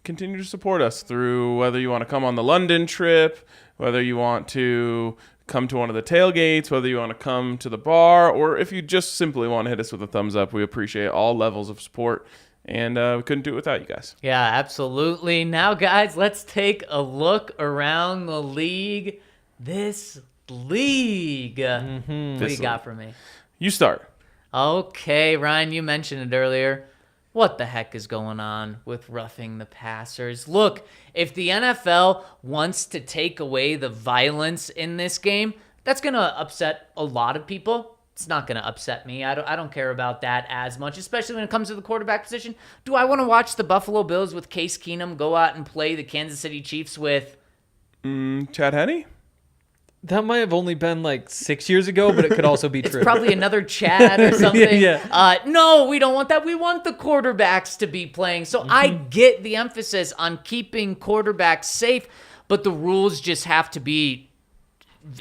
continue to support us through whether you want to come on the London trip, whether you want to come to one of the tailgates, whether you want to come to the bar, or if you just simply want to hit us with a thumbs up. We appreciate all levels of support, and we couldn't do it without you guys.
Yeah, absolutely. Now, guys, let's take a look around the league. this league. What do you got for me?
You start.
Okay, Ryan, you mentioned it earlier. What the heck is going on with roughing the passers? Look, if the NFL wants to take away the violence in this game, that's going to upset a lot of people. It's not going to upset me. I don't care about that as much, especially when it comes to the quarterback position. Do I want to watch the Buffalo Bills with Case Keenum go out and play the Kansas City Chiefs with...
Chad Henne?
That might have only been like 6 years ago, but it could also be true.
It's probably another Chad or something.
Yeah.
No, we don't want that. We want the quarterbacks to be playing. So I get the emphasis on keeping quarterbacks safe, but the rules just have to be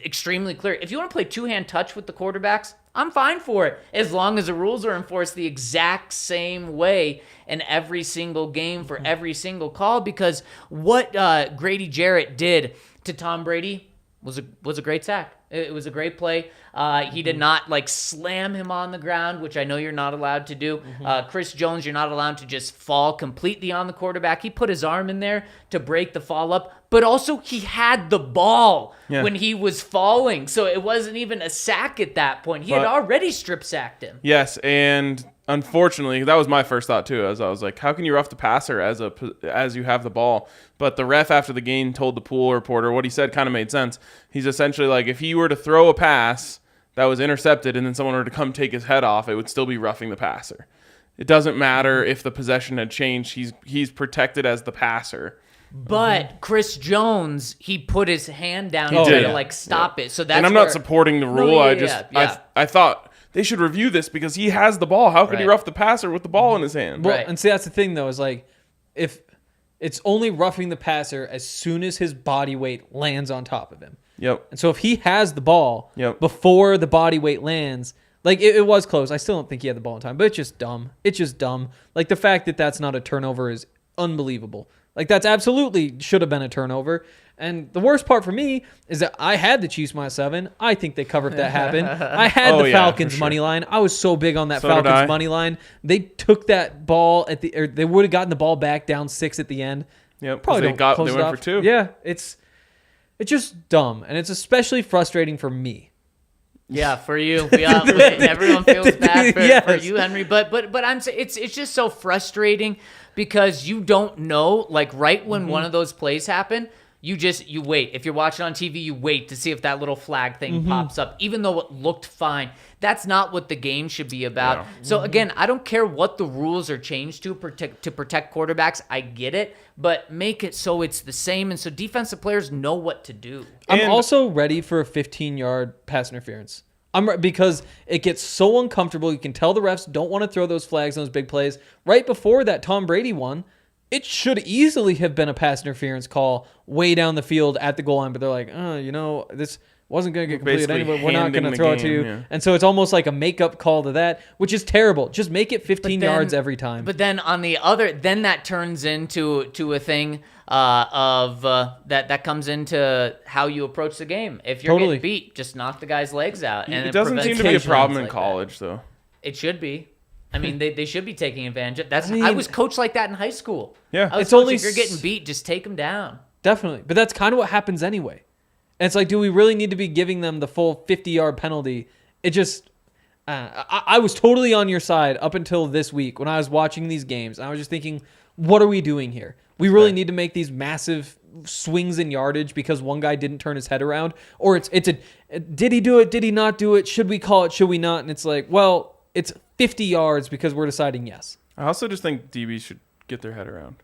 extremely clear. If you want to play two-hand touch with the quarterbacks, I'm fine for it, as long as the rules are enforced the exact same way in every single game for every single call, because what Grady Jarrett did to Tom Brady was a great sack. It was a great play. He did not slam him on the ground, which I know you're not allowed to do. Chris Jones, you're not allowed to just fall completely on the quarterback. He put his arm in there to break the fall up, but also he had the ball when he was falling. So it wasn't even a sack at that point. He had already strip sacked him.
Yes, and unfortunately, that was my first thought too. As I was like, how can you rough the passer as you have the ball? But the ref after the game told the pool reporter what he said kind of made sense. He's essentially like, if he were to throw a pass that was intercepted and then someone were to come take his head off, it would still be roughing the passer. It doesn't matter if the possession had changed. He's protected as the passer.
But Chris Jones, he put his hand down to stop it. So that's
and I'm not supporting the rule. I thought they should review this because he has the ball. How could he rough the passer with the ball in his hand?
Well, and see, that's the thing, though, is if it's only roughing the passer as soon as his body weight lands on top of him.
Yep.
And so if he has the ball before the body weight lands, it was close. I still don't think he had the ball in time, but it's just dumb. It's just dumb. The fact that that's not a turnover is unbelievable. That's absolutely should have been a turnover. And the worst part for me is that I had the Chiefs -7. I think they covered if that happened. I had the Falcons money line. I was so big on that Falcons money line. They took that ball they would have gotten the ball back down 6 at the end.
Yep.
Probably
they went for 2.
Yeah, it's just dumb, and it's especially frustrating for me.
Yeah, for you. Everyone feels bad for you, Henry. But I'm saying it's just so frustrating because you don't know, right when one of those plays happen, you wait. If you're watching on TV, you wait to see if that little flag thing pops up, even though it looked fine. That's not what the game should be about. Yeah. So again, I don't care what the rules are changed to protect quarterbacks. I get it, but make it so it's the same, and so defensive players know what to do.
I'm also ready for a 15-yard pass interference. Because it gets so uncomfortable. You can tell the refs don't want to throw those flags on those big plays. Right before that Tom Brady one, it should easily have been a pass interference call way down the field at the goal line, but they're like, this wasn't going to get completed anyway. We're not going to throw it to you. Yeah. And so it's almost like a makeup call to that, which is terrible. Just make it 15 yards every time.
But then on the other, then that turns into a thing that comes into how you approach the game. If you're getting beat, just knock the guy's legs out. And
it doesn't seem to be a problem in college, though.
It should be. I mean, they should be taking advantage of. I was coached like that in high school.
Yeah,
it's only if you're getting beat, just take them down.
Definitely, but that's kind of what happens anyway. And it's like, do we really need to be giving them the full 50-yard penalty? It just, I was totally on your side up until this week when I was watching these games. And I was just thinking, what are we doing here? We really need to make these massive swings in yardage because one guy didn't turn his head around, or it's did he do it? Did he not do it? Should we call it? Should we not? And it's like, well, it's 50 yards because we're deciding yes.
I also just think DBs should get their head around.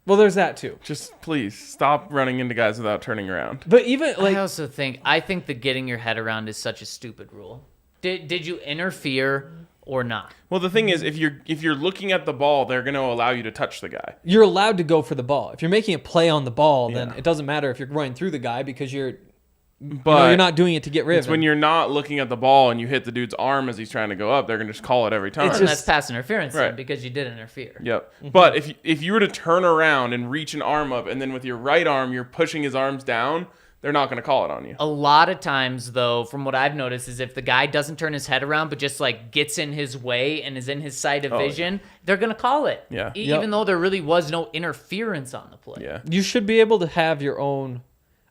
Well, there's that too.
Just please stop running into guys without turning around.
But even
I think that getting your head around is such a stupid rule. Did you interfere or not?
Well, the thing is, if you're looking at the ball, they're going to allow you to touch the guy.
You're allowed to go for the ball. If you're making a play on the ball, then it doesn't matter if you're running through the guy because you're not doing it to get rid of him.
It's when you're not looking at the ball and you hit the dude's arm as he's trying to go up, they're going to just call it every time.
That's pass interference then, because you did interfere.
Yep. Mm-hmm. But if you were to turn around and reach an arm up and then with your right arm you're pushing his arms down, they're not going to call it on you.
A lot of times, though, from what I've noticed, is if the guy doesn't turn his head around but just gets in his way and is in his sight of vision, they're going to call it.
Yeah.
Even though there really was no interference on the play.
Yeah.
You should be able to have your own.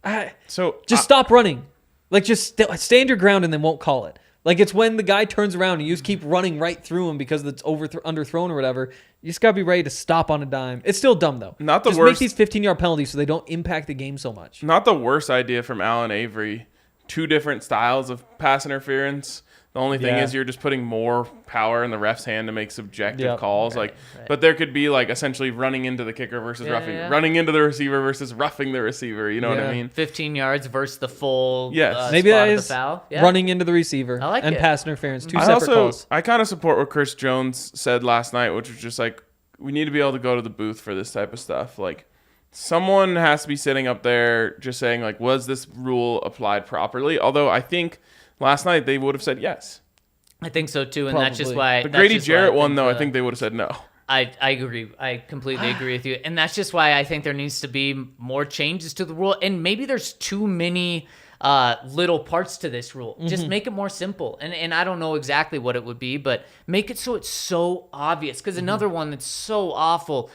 Just stop running. Like, just stand your ground and then won't call it. Like, it's when the guy turns around and you just keep running right through him because it's underthrown or whatever. You just got to be ready to stop on a dime. It's still dumb, though.
Not the
just
worst.
Make these 15-yard penalties so they don't impact the game so much.
Not the worst idea from Allen Avery. 2 different styles of pass interference. The only thing is you're just putting more power in the ref's hand to make subjective calls.
Right.
But there could be like essentially running into the kicker versus running into the receiver versus roughing the receiver. You know what I mean?
15 yards versus the full
maybe that
spot
is
of the foul. Yeah.
running into the receiver
and
pass interference. 2 separate calls.
I kind of support what Chris Jones said last night, which was just like, we need to be able to go to the booth for this type of stuff. Like, someone has to be sitting up there just saying, like, was this rule applied properly? Although I think last night they would have said yes.
I think so too, and that's just why
the Grady Jarrett one, though, I think they would have said no.
I agree. I completely agree with you, and that's just why I think there needs to be more changes to the rule, and maybe there's too many little parts to this rule. Just make it more simple, and I don't know exactly what it would be, but make it so it's so obvious. Because another one that's so awful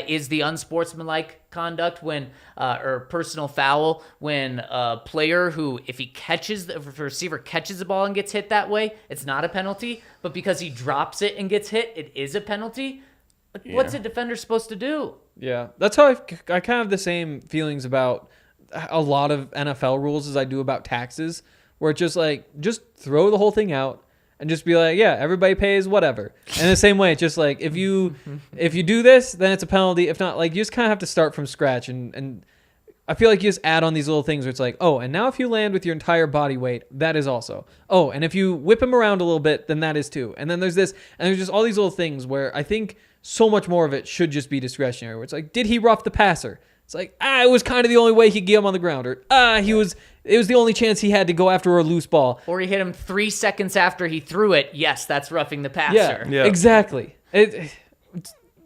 is the unsportsmanlike conduct when or personal foul when a player who, if the receiver catches the ball and gets hit that way, it's not a penalty, but because he drops it and gets hit, it is a penalty. What's a defender supposed to do?
Yeah, that's how I kind of have the same feelings about a lot of NFL rules as I do about taxes, where it's just like, just throw the whole thing out and just be like, yeah, everybody pays whatever. And the same way, it's just like, if you do this, then it's a penalty. If not, like, you just kind of have to start from scratch. And I feel like you just add on these little things where it's like, oh, and now if you land with your entire body weight, that is also. Oh, and if you whip him around a little bit, then that is too. And then there's this, and there's just all these little things where I think so much more of it should just be discretionary, where it's like, did he rough the passer? It's like, it was kind of the only way he could get him on the ground. Or, it was the only chance he had to go after a loose ball.
Or he hit him 3 seconds after he threw it. Yes, that's roughing the passer.
Yeah. Exactly.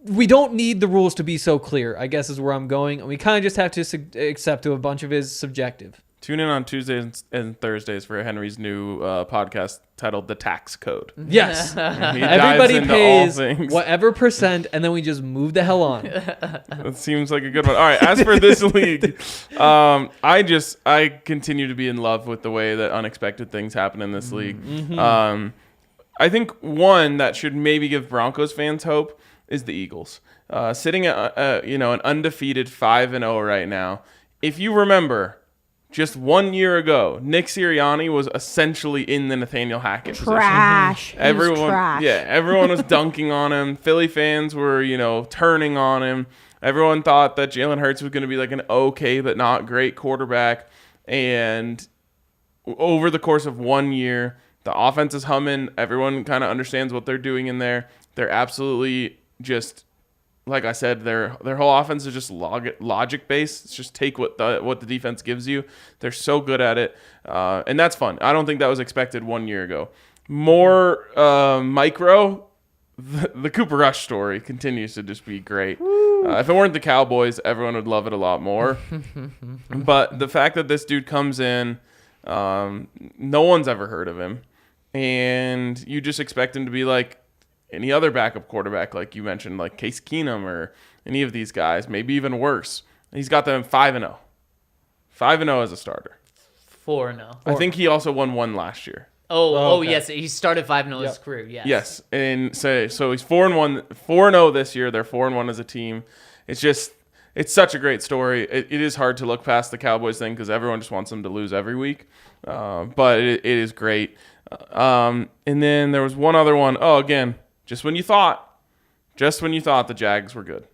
We don't need the rules to be so clear, I guess is where I'm going. And we kind of just have to accept a bunch of his subjective.
Tune in on Tuesdays and Thursdays for Henry's new podcast titled The Tax Code.
Yes. Everybody pays whatever percent, and then we just move the hell on.
That seems like a good one. All right, as for this league, I continue to be in love with the way that unexpected things happen in this league. I think one that should maybe give Broncos fans hope is the Eagles. Sitting at an undefeated 5-0 right now. If you remember, just 1 year ago, Nick Sirianni was essentially in the Nathaniel Hackett
Trash.
position. Everyone,
trash.
yeah, everyone was dunking on him. Philly fans were, turning on him. Everyone thought that Jalen Hurts was going to be like an okay but not great quarterback. And over the course of 1 year, the offense is humming. Everyone kind of understands what they're doing in there. They're absolutely just, like I said, their whole offense is just logic based. It's just take what the defense gives you. They're so good at it, and that's fun. I don't think that was expected 1 year ago. More micro, the Cooper Rush story continues to just be great. If it weren't the Cowboys, everyone would love it a lot more. But the fact that this dude comes in, no one's ever heard of him, and you just expect him to be like any other backup quarterback, like you mentioned, like Case Keenum or any of these guys, maybe even worse. He's got them 5-0. 5-0 as a starter.
4-0.
I think he also won one last year.
Okay. Yes, he started 5-0 his career.
Yes, and so he's 4-1 this year. They're 4-1 as a team. It's such a great story. It is hard to look past the Cowboys thing because everyone just wants them to lose every week, but it is great. And then there was one other one. Oh, again. Just when you thought the Jags were good.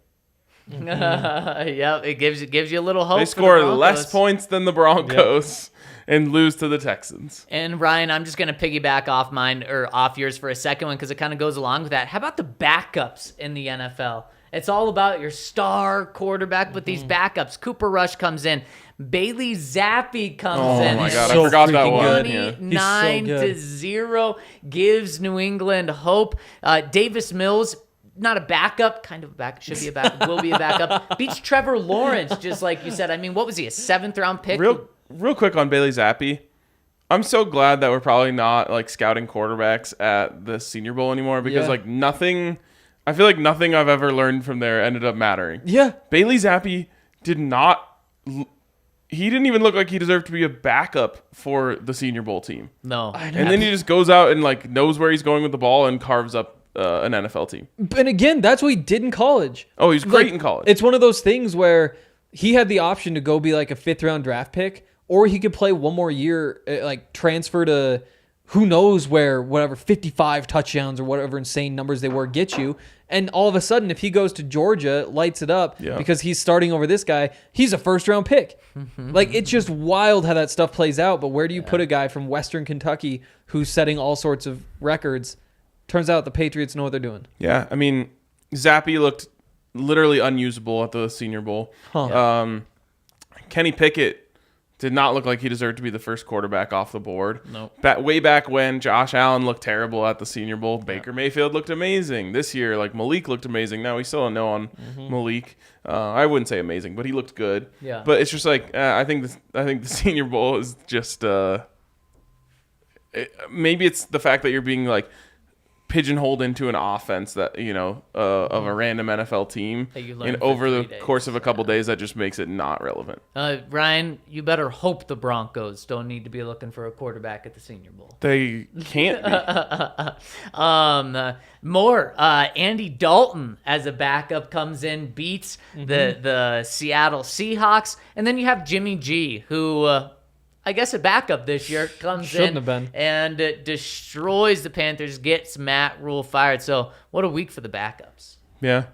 Yeah, it gives you a little hope.
They score less points than the Broncos and lose to the Texans.
And Ryan, I'm just going to piggyback off yours for a second one because it kind of goes along with that. How about the backups in the NFL? It's all about your star quarterback, but these backups. Cooper Rush comes in. Bailey Zappi comes in.
Oh my God, I forgot that one.
29-0 gives New England hope. Davis Mills, not a backup, kind of a backup, should be a backup, will be a backup. Beats Trevor Lawrence, just like you said. I mean, what was he, a 7th-round pick?
Real quick on Bailey Zappi. I'm so glad that we're probably not like scouting quarterbacks at the Senior Bowl anymore because I feel like nothing I've ever learned from there ended up mattering.
Yeah.
Bailey Zappi did not he didn't even look like he deserved to be a backup for the Senior Bowl team.
No.
And then he just goes out and like knows where he's going with the ball and carves up an NFL team.
And again, that's what he did in college.
Oh, he's great in college.
It's one of those things where he had the option to go be like a 5th round draft pick, or he could play one more year, like transfer to who knows where, whatever, 55 touchdowns or whatever insane numbers they were get you. And all of a sudden, if he goes to Georgia, lights it up because he's starting over this guy, he's a 1st round pick. Like, it's just wild how that stuff plays out. But where do you put a guy from Western Kentucky who's setting all sorts of records? Turns out the Patriots know what they're doing.
Yeah, I mean, Zappy looked literally unusable at the Senior Bowl. Kenny Pickett did not look like he deserved to be the first quarterback off the board.
Nope.
Way back when Josh Allen looked terrible at the Senior Bowl, Baker Mayfield looked amazing. This year, like Malik looked amazing. Now we still don't know on Malik. I wouldn't say amazing, but he looked good.
Yeah.
But it's just like I think the Senior Bowl is just maybe it's the fact that you're being like pigeonholed into an offense that of a random NFL team, and over the course of a couple days, that just makes it not relevant.
Ryan, you better hope the Broncos don't need to be looking for a quarterback at the Senior Bowl.
They can't be.
Andy Dalton as a backup comes in, beats the Seattle Seahawks, and then you have Jimmy G, who I guess a backup this year, comes
Shouldn't have been.
and destroys the Panthers, gets Matt Rule fired. So what a week for the backups.
Yeah.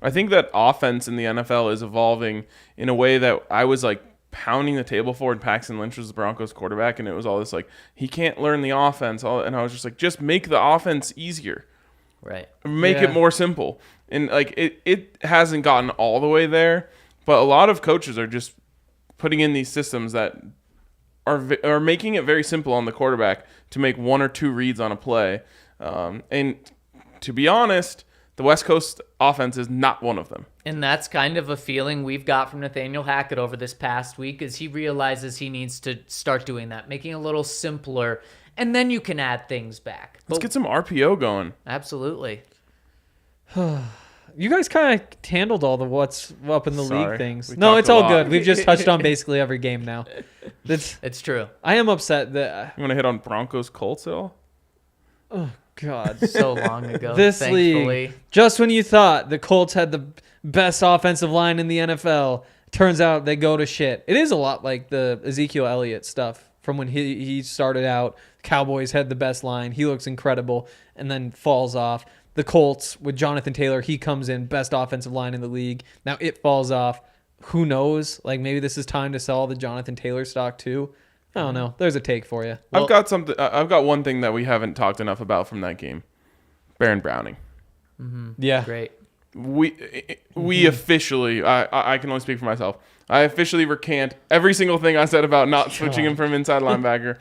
I think that offense in the NFL is evolving in a way that I was like pounding the table for, and Paxton Lynch was the Broncos quarterback, and it was all this like, he can't learn the offense. And I was just like, just make the offense easier.
Right.
Make it more simple. And like it hasn't gotten all the way there, but a lot of coaches are just putting in these systems that are making it very simple on the quarterback to make 1 or 2 reads on a play. And to be honest, the West Coast offense is not one of them.
And that's kind of a feeling we've got from Nathaniel Hackett over this past week, as he realizes he needs to start doing that, making it a little simpler, and then you can add things back.
Let's get some RPO going.
Absolutely.
You guys kind of handled all the what's up in the league things.
We
No,
talked
it's
a
all
lot.
good. We've just touched on basically every game now.
It's true.
I am upset that...
You want to hit on Broncos Colts at all?
Oh, God.
So long ago,
This
thankfully.
league, just when you thought the Colts had the best offensive line in the NFL, turns out they go to shit. It is a lot like the Ezekiel Elliott stuff from when he started out. Cowboys had the best line. He looks incredible and then falls off. The Colts with Jonathan Taylor, he comes in, best offensive line in the league. Now it falls off. Who knows? Like, maybe this is time to sell the Jonathan Taylor stock too. I don't know. There's a take for you.
I've got one thing that we haven't talked enough about from that game. Baron Browning.
Yeah.
Great.
We officially, I can only speak for myself, I officially recant every single thing I said about not switching him from inside linebacker.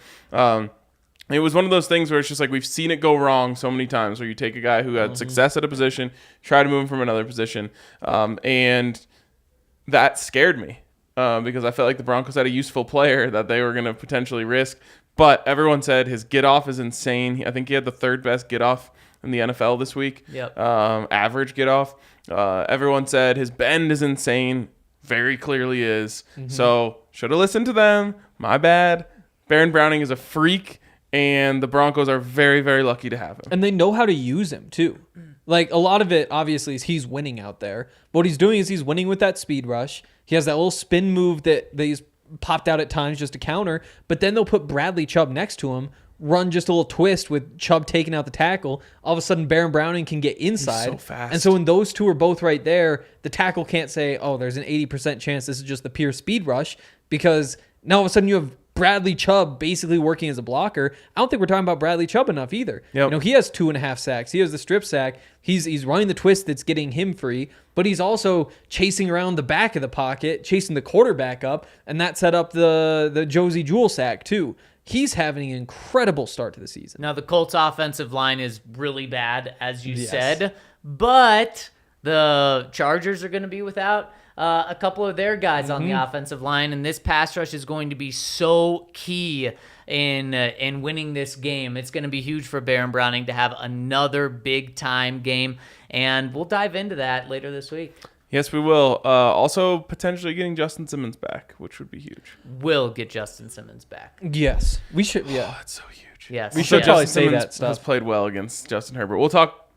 It was one of those things where it's just like, we've seen it go wrong so many times, where you take a guy who had success at a position, try to move him from another position, and that scared me because I felt like the Broncos had a useful player that they were going to potentially risk. But everyone said his get off is insane. I think he had the 3rd best get off in the NFL this week.
Yep.
Average get off. Everyone said his bend is insane. Very clearly is. So should have listened to them. My bad. Baron Browning is a freak, and the Broncos are very, very lucky to have him.
And they know how to use him too. Like, a lot of it obviously is he's winning out there. What he's doing is he's winning with that speed rush. He has that little spin move that he's popped out at times just to counter, but then they'll put Bradley Chubb next to him, run just a little twist with Chubb taking out the tackle. All of a sudden, Baron Browning can get inside.
He's so fast.
And so when those two are both right there, the tackle can't say, oh, there's an 80% chance this is just the pure speed rush, because now all of a sudden you have Bradley Chubb basically working as a blocker. I don't think we're talking about Bradley Chubb enough either.
Yep.
He has 2.5 sacks. He has the strip sack. He's running the twist that's getting him free, but he's also chasing around the back of the pocket, chasing the quarterback up, and that set up the Josie Jewell sack too. He's having an incredible start to the season.
Now, the Colts offensive line is really bad, as you said, but the Chargers are going to be without a couple of their guys on the offensive line, and this pass rush is going to be so key in winning this game. It's going to be huge for Baron Browning to have another big-time game, and we'll dive into that later this week.
Yes, we will. Also, potentially getting Justin Simmons back, which would be huge.
Will get Justin Simmons back.
Yes, we should. Yeah,
That's so huge.
Yes.
we should
yes.
probably
Justin
say
Simmons
that stuff.
has played well against Justin Herbert. We'll talk.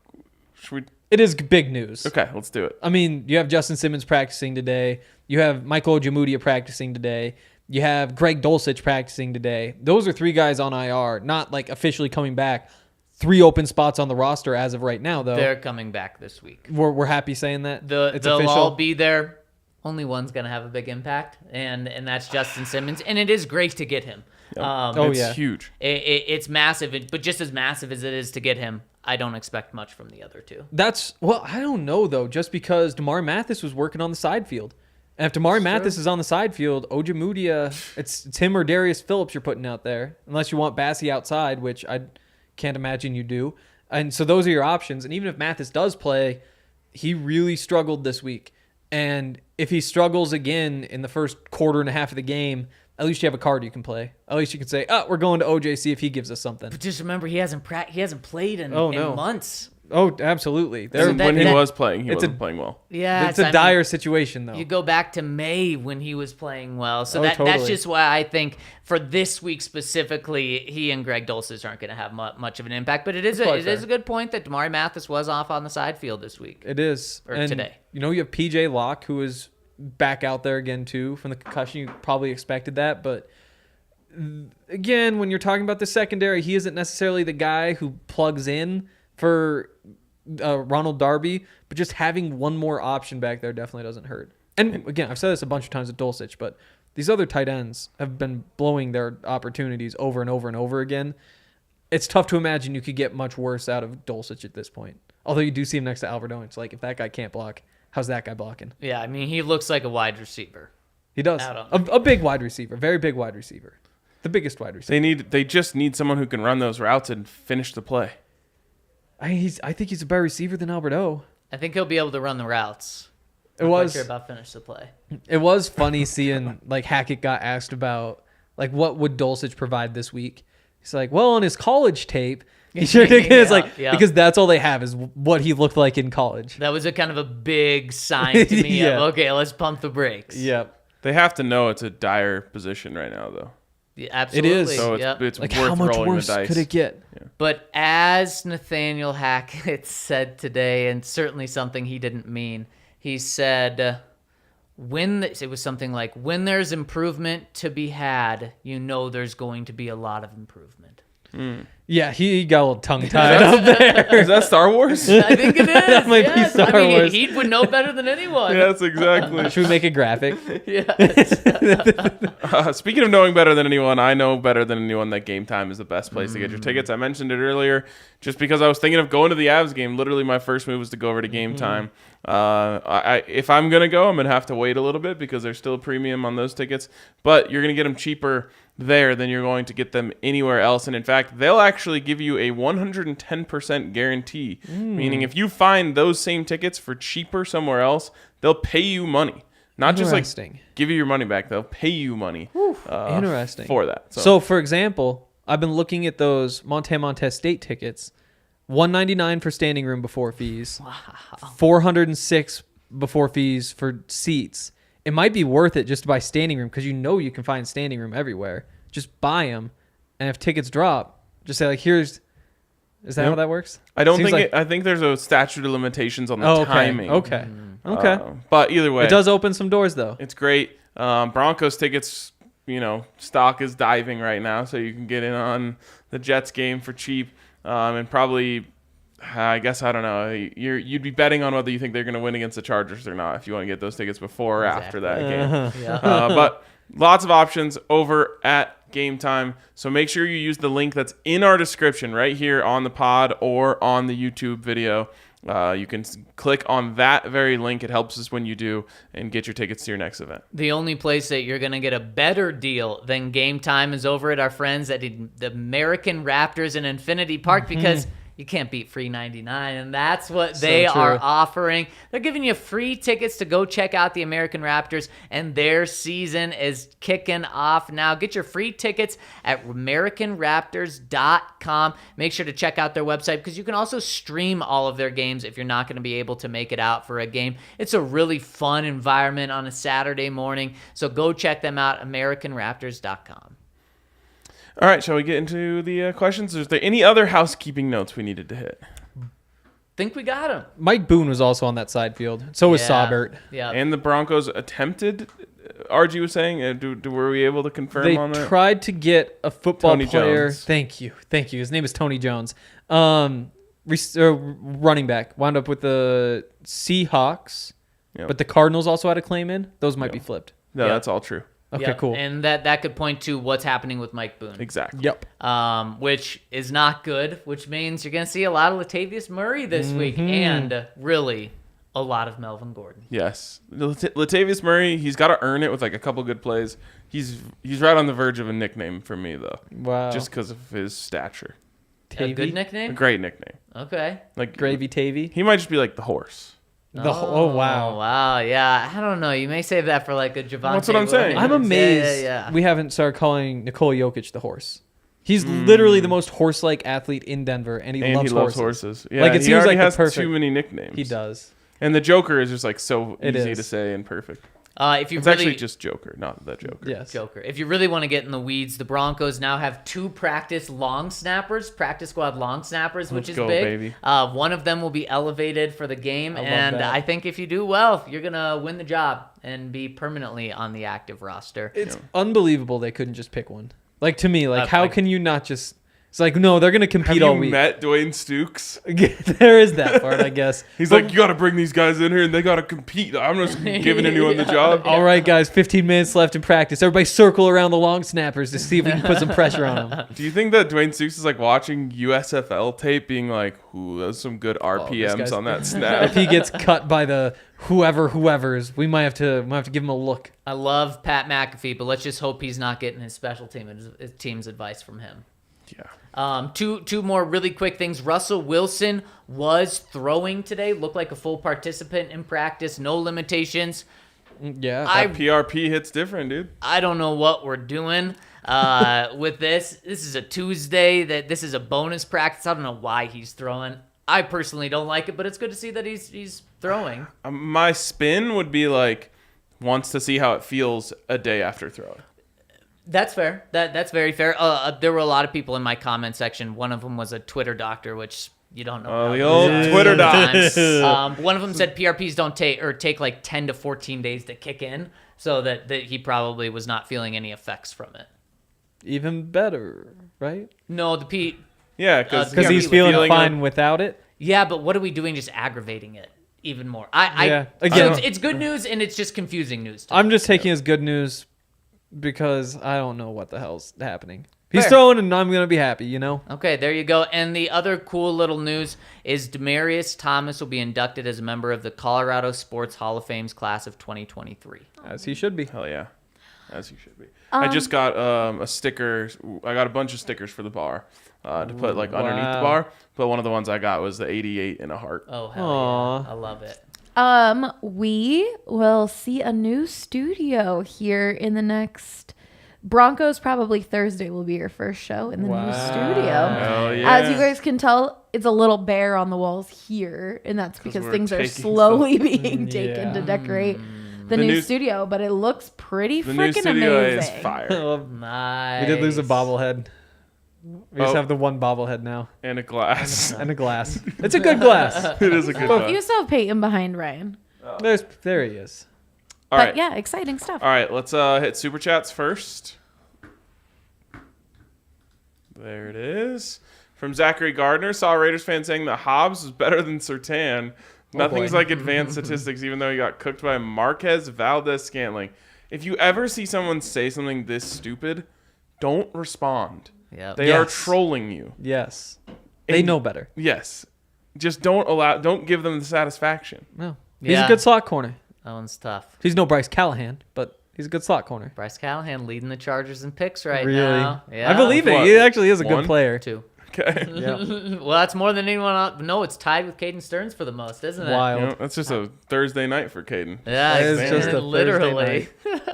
Should we?
It is big news.
Okay, let's do it.
I mean, you have Justin Simmons practicing today. You have Michael Ojemudia practicing today. You have Greg Dulcich practicing today. Those are 3 guys on IR, not like officially coming back. 3 open spots on the roster as of right now, though.
They're coming back this week.
We're happy saying that.
They'll
official.
all be there. Only one's going to have a big impact, and that's Justin Simmons. And it is great to get him.
It's huge.
It's massive, but just as massive as it is to get him, I don't expect much from the other 2.
I don't know, though, just because Damari Mathis was working on the side field. And if Damari Mathis is on the side field, Ojemudia, it's him or Darius Phillips you're putting out there, unless you want Bassie outside, which I can't imagine you do. And so those are your options. And even if Mathis does play, he really struggled this week. And if he struggles again in the first quarter and a half of the game, at least you have a card you can play. At least you can say, we're going to OJ, see if he gives us something.
But just remember, he hasn't played in months.
Oh, absolutely.
When he was playing, he wasn't playing well.
Yeah,
it's a dire situation, though.
You go back to May when he was playing well. So that's
totally.
just why I think for this week specifically, he and Greg Dulcich aren't going to have much of an impact. But it is a good point that Damari Mathis was off on the side field this week.
It is.
Or today.
You know, you have PJ Locke, who is back out there again, too, from the concussion. You probably expected that. But again, when you're talking about the secondary, he isn't necessarily the guy who plugs in for Ronald Darby, but just having one more option back there definitely doesn't hurt. And again, I've said this a bunch of times with Dulcich, but these other tight ends have been blowing their opportunities over and over and over again. It's tough to imagine you could get much worse out of Dulcich at this point. Although you do see him next to Alvarado. It's like, if that guy can't block, how's that guy blocking?
Yeah, I mean, he looks like a wide receiver.
He does. A big wide receiver. Very big wide receiver. The biggest wide receiver.
They just need someone who can run those routes and finish the play.
I think he's a better receiver than Alberto.
I think he'll be able to run the routes.
I'm
not sure about finish the play.
It was funny seeing like Hackett got asked about like what would Dulcich provide this week. He's like, well, on his college tape, because that's all they have is what he looked like in college.
That was a kind of a big sign to me of, okay, let's pump the brakes.
Yep.
They have to know it's a dire position right now, though.
Yeah, absolutely.
It is.
So it's
Like,
worth
how much
rolling
worse
the dice.
could it get?
Yeah.
But as Nathaniel Hackett said today, and certainly something he didn't mean, he said, it was something like, when there's improvement to be had, you know there's going to be a lot of improvement.
Yeah, he got a little tongue-tied up there.
Is that Star Wars?
I think it is.
That might be Star Wars.
He would know better than anyone.
Yes, exactly.
Should we make a graphic?
Speaking of knowing better than anyone, I know better than anyone that Game Time is the best place to get your tickets. I mentioned it earlier just because I was thinking of going to the Avs game. Literally, my first move was to go over to Game Time. If I'm going to go, I'm going to have to wait a little bit because there's still a premium on those tickets. But you're going to get them cheaper there than you're going to get them anywhere else. And in fact, they'll actually give you a 110% guarantee, meaning if you find those same tickets for cheaper somewhere else, they'll pay you money. Not just like give you your money back. They'll pay you money
Interesting.
for that.
So, for example, I've been looking at those Montez State tickets. $199 for standing room before fees. Wow. $406 before fees for seats. It might be worth it just to buy standing room because you know you can find standing room everywhere. Just buy them, and if tickets drop, just say like, "Is that how that works?"
I don't think I think there's a statute of limitations on the timing.
Okay.
But either way,
it does open some doors though.
It's great. Broncos tickets, stock is diving right now, so you can get in on the Jets game for cheap, and probably. I guess I don't know. You'd be betting on whether you think they're going to win against the Chargers or not if you want to get those tickets before or after that game. But lots of options over at Game Time. So make sure you use the link that's in our description right here on the pod or on the YouTube video. You can click on that very link. It helps us when you do and get your tickets to your next event.
The only place that you're going to get a better deal than Game Time is over at our friends at the American Raptors in Infinity Park because You can't beat free 99, and that's what
So
they are
true.
offering. They're giving you free tickets to go check out the American Raptors, and their season is kicking off now. Get your free tickets at AmericanRaptors.com. Make sure to check out their website because you can also stream all of their games if you're not going to be able to make it out for a game. It's a really fun environment on a Saturday morning, so go check them out, AmericanRaptors.com.
All right, shall we get into the questions? Is there any other housekeeping notes we needed to hit?
Think we got him.
Mike Boone was also on that side field. So was Saubert.
Yeah.
And the Broncos attempted, RG was saying, were we able to confirm
They
on that?
tried to get a football
Tony
player.
Jones.
Thank you. His name is Tony Jones. Running back. Wound up with the Seahawks,
Yep.
but the Cardinals also had a claim in. Those might be flipped.
No,
Yep.
that's all true.
Okay,
Yep.
cool.
And that could point to what's happening with Mike Boone.
Exactly.
Yep.
Which is not good, which means you're going to see a lot of Latavius Murray this week and really a lot of Melvin Gordon.
Yes. Latavius Murray, he's got to earn it with like a couple good plays. He's right on the verge of a nickname for me, though.
Wow.
Just because of his stature.
A good
A
nickname?
great nickname.
Okay.
Like
Gravy Tavy.
He might just be like the horse.
Oh, wow.
Wow, yeah. I don't know. You may save that for like a Javante.
That's what I'm saying.
I'm amazed
Yeah.
we haven't started calling Nikola Jokic the horse. He's literally the most horse-like athlete in Denver, and he loves
horses. Yeah,
Like, it
he
seems
already
like the
has
perfect-
too many nicknames.
He does.
And the Joker is just like so
It
easy
is.
to say and perfect.
If you
It's
really
actually just Joker, not the Joker.
Yes.
Joker. If you really want to get in the weeds, the Broncos now have 2 practice long snappers, practice squad long snappers, which is
go,
big.
baby.
One of them will be elevated for the game,
I love
and
that.
I think if you do well, you're gonna win the job and be permanently on the active roster.
It's unbelievable they couldn't just pick one. Like, to me, like, how
like-
can you not just... It's like, no, they're going to
Have
compete
you
all week.
met Dwayne Stukes?
There is that part, I guess.
He's
But-
like, you got to bring these guys in here and they got to compete. I'm just giving anyone the job.
all right, guys, 15 minutes left in practice. Everybody circle around the long snappers to see if we can put some pressure on them.
Do you think that Dwayne Stukes is like watching USFL tape being like, ooh, that's some good
Oh, this
RPMs
guy's-
on that
If
snap?
he gets cut by the whoever's, we might have to give him a look.
I love Pat McAfee, but let's just hope he's not getting his special team's advice from him.
Yeah.
Two more really quick things. Russell Wilson was throwing today, looked like a full participant in practice, no limitations.
Yeah.
I
PRP hits different, dude.
I don't know what we're doing with this. This is a Tuesday. This is a bonus practice. I don't know why he's throwing. I personally don't like it, but it's good to see that he's throwing.
My spin would be like, wants to see how it feels a day after throwing.
That's fair. That's very fair. There were a lot of people in my comment section. One of them was a Twitter doctor, which you don't know.
Oh,
how
the
to
old
use
Twitter
sometimes. One of them said PRPs don't take like 10 to 14 days to kick in, so that he probably was not feeling any effects from it.
Even better, right?
No, the P.
Yeah, because
Because he's feeling fine without it.
Yeah, but what are we doing? Just aggravating it even more. Again,
Again,
it's good news and it's just confusing news. To me.
I'm just taking as good news because I don't know what the hell's happening. He's
Fair.
throwing and I'm going to be happy, you know?
Okay, there you go. And the other cool little news is Demaryius Thomas will be inducted as a member of the Colorado Sports Hall of Fame's class of 2023.
As he should be.
Hell yeah, as you should be. I just got a sticker. I got a bunch of stickers for the bar to put like underneath the
Wow.
bar. But one of the ones I got was the 88 in a heart.
Oh, hell
Aw.
yeah. I love it.
We will see a new studio here in the next Broncos. Probably Thursday will be your first show in the new studio.
Hell yeah.
As you guys can tell, it's a little bare on the walls here, and that's because
we're
things are
taking
slowly being taken
Yeah.
to decorate the
The
new
new-
studio. But it looks pretty
the new
freaking
studio
amazing.
is fire
Nice.
We did lose a bobblehead. We just
Oh.
have the one bobblehead now.
and a glass.
And a glass. It's a good glass.
It is a good
You
glass.
still have Peyton behind Ryan,
There he is.
All
but
right.
yeah, exciting stuff.
All right, let's hit super chats first. There it is. From Zachary Gardner, saw a Raiders fan saying that Hobbs was better than Surtain. Nothing's
boy.
like advanced statistics, even though he got cooked by Marquez Valdez-Scantling. If you ever see someone say something this stupid, don't respond.
Yep.
They are
Yes.
trolling you.
Yes. They
And-
know better.
Yes. Just don't give them the satisfaction.
No. He's
Yeah.
a good slot corner.
That one's tough.
He's no Bryce Callahan, but he's a good slot corner.
Bryce Callahan leading the Chargers in picks right
Really?
now. Yeah.
I believe it.
What?
He actually is a
One?
good player.
2.
Okay.
Yeah.
Well, that's more than anyone else. No, it's tied with Caden Stearns for the most, isn't it?
Wild.
You know, that's just a Thursday night for Caden.
Yeah,
It is
exactly.
just a
Literally.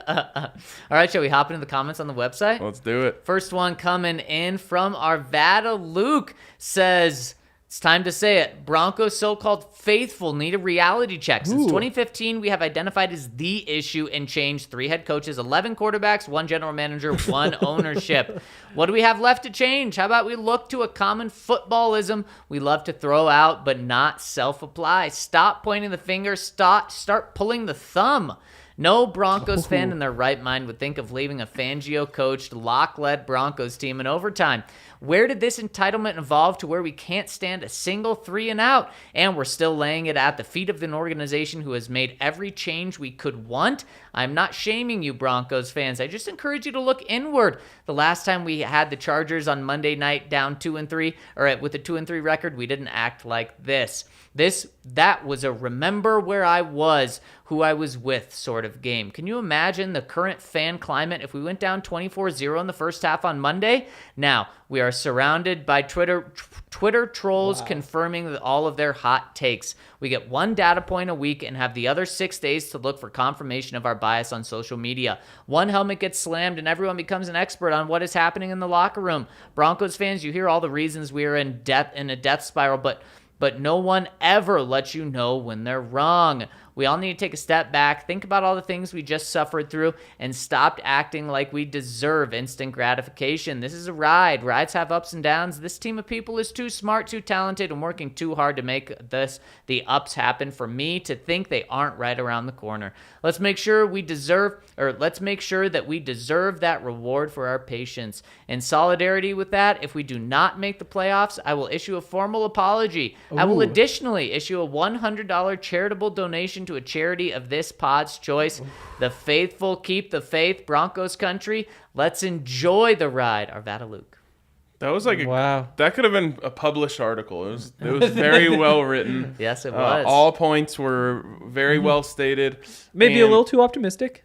All right, shall we hop into the comments on the website?
Let's do it.
First one coming in from Arvada Luke says, it's time to say it. Broncos so-called faithful need a reality check. Since 2015, we have identified as the issue and changed 3 head coaches, 11 quarterbacks, 1 general manager, 1 ownership. What do we have left to change? How about we look to a common footballism we love to throw out but not self-apply? Stop pointing the finger. Start pulling the thumb. No Broncos fan in their right mind would think of leaving a Fangio-coached, lock-led Broncos team in overtime. Where did this entitlement evolve to where we can't stand a single 3-and-out, and we're still laying it at the feet of an organization who has made every change we could want? I'm not shaming you, Broncos fans. I just encourage you to look inward. The last time we had the Chargers on Monday night down 2-3, or with a 2-3 record, we didn't act like this. That was a remember where I was, who I was with sort of game. Can you imagine the current fan climate if we went down 24-0 in the first half on Monday? Now, we are surrounded by Twitter trolls confirming all of their hot takes. We get 1 data point a week and have the other 6 days to look for confirmation of our bias on social media. 1 helmet gets slammed and everyone becomes an expert on what is happening in the locker room. Broncos fans, you hear all the reasons we are in a death spiral, but no one ever lets you know when they're wrong. We all need to take a step back, think about all the things we just suffered through, and stop acting like we deserve instant gratification. This is a ride. Rides have ups and downs. This team of people is too smart, too talented, and working too hard to make the ups happen for me to think they aren't right around the corner. Let's make sure that we deserve that reward for our patience. In solidarity with that, if we do not make the playoffs, I will issue a formal apology. Ooh. I will additionally issue a $100 charitable donation to a charity of this pod's choice. Ooh. The faithful keep the faith, Broncos country. Let's enjoy the ride. Arvada Luke.
That was like
wow.
That could have been a published article. It was very well written.
Yes, it was.
All points were very well stated.
Maybe a little too optimistic.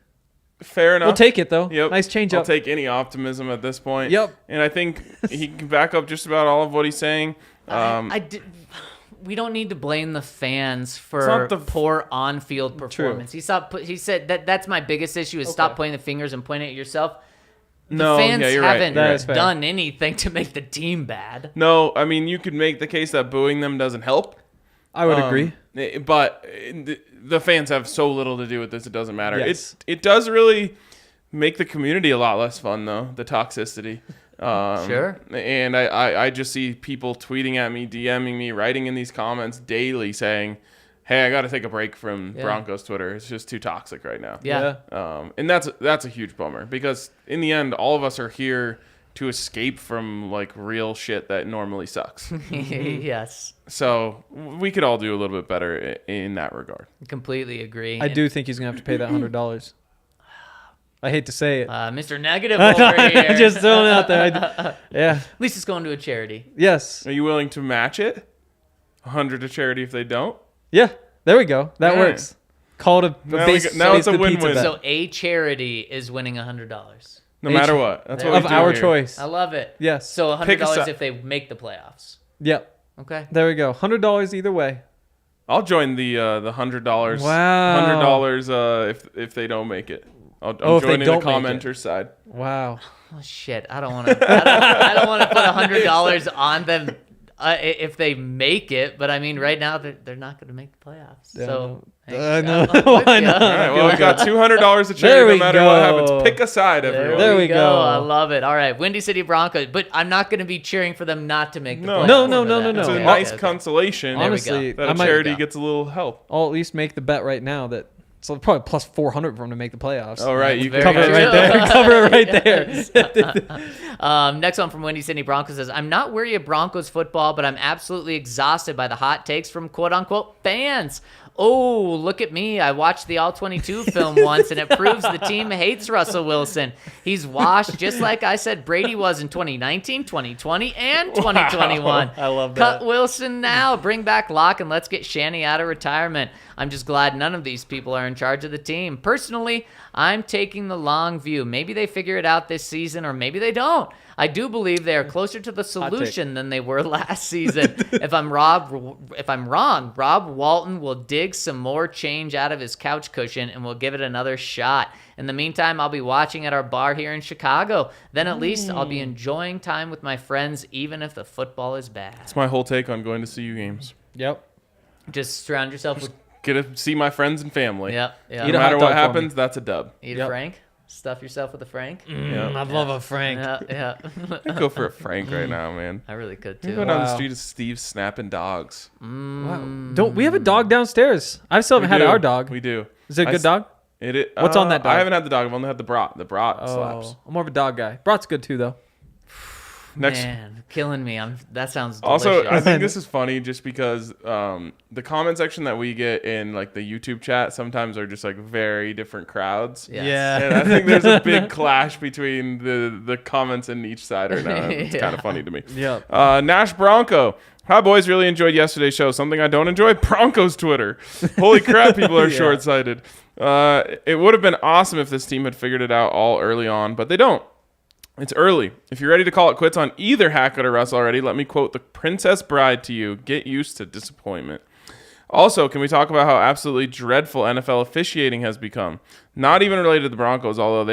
Fair enough.
We'll take it though.
Yep.
Nice change up.
I'll take any optimism at this point.
Yep.
And I think he can back up just about all of what he's saying.
We don't need to blame the fans for poor on-field performance.
True.
He said that's my biggest issue is stop pointing the fingers and pointing at yourself. The fans
you're
haven't
right.
done anything to make the team bad.
No, I mean, you could make the case that booing them doesn't help.
I would agree.
But the fans have so little to do with this, it doesn't matter.
Yes.
It does really make the community a lot less fun, though, the toxicity.
Sure.
And I just see people tweeting at me, DMing me, writing in these comments daily saying, hey, I got to take a break from Broncos Twitter. It's just too toxic right now.
Yeah.
And that's a huge bummer because in the end, all of us are here to escape from like real shit that normally sucks.
Yes.
So we could all do a little bit better in that regard.
Completely agree.
I do think he's going to have to pay that $100. I hate to say it.
Mr. Negative over here.
Just throwing it out there. Yeah.
At least it's going to a charity.
Yes.
Are you willing to match it? 100 to charity if they don't?
Yeah. There we go. That
All
works. Call it a
now it's a win-win.
So a charity is winning $100.
No matter what. That's what
of
we do
our
here.
choice.
I love it.
Yes.
So
Pick a
$100
side.
if they make the playoffs.
Yep.
Okay.
There we go. $100 either way.
I'll join the $100.
Wow.
$100 if they don't make it. I'm
if they
joining the
don't make
commenters side.
Wow.
Oh shit! I don't want to. I don't want to put $100 on them if they make it. But I mean, right now they're not going to make the playoffs.
Yeah,
so
no.
Why
not?
All right, well, we got $200 to
There
charity no
we
matter
go.
what happens. Pick a side, everyone.
There we go.
I love it. All right, Windy City Broncos. But I'm not going to be cheering for them not to make the
No.
playoffs.
No.
It's a
Okay,
nice
okay.
consolation.
Honestly,
that
I
a
might-
charity gets a little help.
I'll at least make the bet right now that so probably plus 400 for him to make the playoffs.
All right, you
Very
can
Cover it right there. Cover it right there.
Next one from Windy City Broncos says, I'm not weary of Broncos football, but I'm absolutely exhausted by the hot takes from quote-unquote fans. Oh, look at me. I watched the All-22 film once, and it proves the team hates Russell Wilson. He's washed, just like I said Brady was in 2019, 2020, and 2021.
Wow. I love that.
Cut Wilson now. Bring back Locke, and let's get Shanny out of retirement. I'm just glad none of these people are in charge of the team. Personally, I'm taking the long view. Maybe they figure it out this season, or maybe they don't. I do believe they are closer to the solution than they were last season. If I'm wrong, Rob Walton will dig some more change out of his couch cushion and will give it another shot. In the meantime, I'll be watching at our bar here in Chicago. Then at least I'll be enjoying time with my friends, even if the football is bad.
That's my whole take on going to CU games.
Yep.
Just surround yourself with...
Get to see my friends and family.
Yep.
No
Eat a
matter
hot
what
dog for
happens,
me.
that's a dub.
Eat a Frank. Stuff yourself with a Frank.
I love a Frank.
Yeah.
I'd go for a Frank right now, man.
I really could
You
too.
go down the
Wow.
street of Steve snapping dogs.
Wow. Don't we have a dog downstairs? I still haven't had our dog.
We do.
Is it a good dog?
What's
on that dog?
I haven't had the dog. I've only had the brat. The brat slaps.
I'm more of a dog guy. Brat's good too, though.
Next.
Man, killing me. That sounds delicious.
Also, I think this is funny just because the comment section that we get in like the YouTube chat sometimes are just like very different crowds.
Yes.
And I think there's a big clash between the comments in each side right now. It's kind of funny to me.
Yep.
Nash Bronco. Hi, boys. Really enjoyed yesterday's show. Something I don't enjoy, Broncos Twitter. Holy crap, people are short-sighted. It would have been awesome if this team had figured it out all early on, but they don't. It's early. If you're ready to call it quits on either Hackett or Russ already, let me quote the Princess Bride to you. Get used to disappointment. Also, can we talk about how absolutely dreadful NFL officiating has become? Not even related to the Broncos, although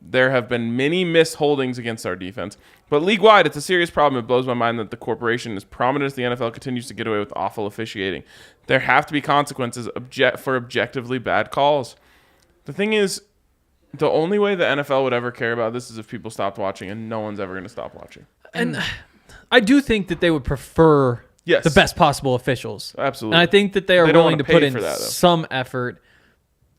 there have been many missed holdings against our defense. But league-wide, it's a serious problem. It blows my mind that the corporation, as prominent as the NFL, continues to get away with awful officiating. There have to be consequences for objectively bad calls. The thing is, the only way the NFL would ever care about this is if people stopped watching, and no one's ever going to stop watching.
And I do think that they would prefer
Yes.
the best possible officials.
Absolutely.
And I think that they are
They don't
willing to
wanna
put
pay
in
for that, though.
some effort.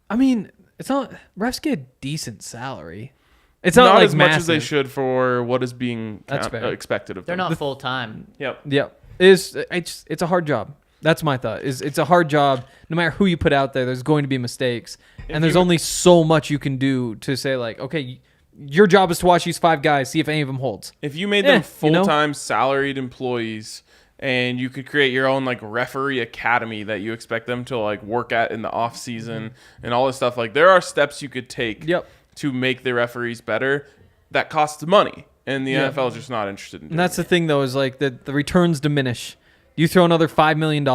I mean, it's not refs get a decent salary. It's not,
Not
like
as much
massive.
as they should for what is being
That's fair.
expected of
They're
them.
not full time.
Yep.
Yep. It's a hard job. That's my thought. It's a hard job. No matter who you put out there, there's going to be mistakes. And there's only so much you can do to say, like, okay, your job is to watch these 5 guys, see if any of them holds.
If you made them
you know?
full-time salaried employees and you could create your own like referee academy that you expect them to like work at in the off season and all this stuff, like there are steps you could take to make the referees better. That costs money, and the NFL is just not interested in doing
And that's
it.
the thing, though, is like the returns diminish. You throw another $5 million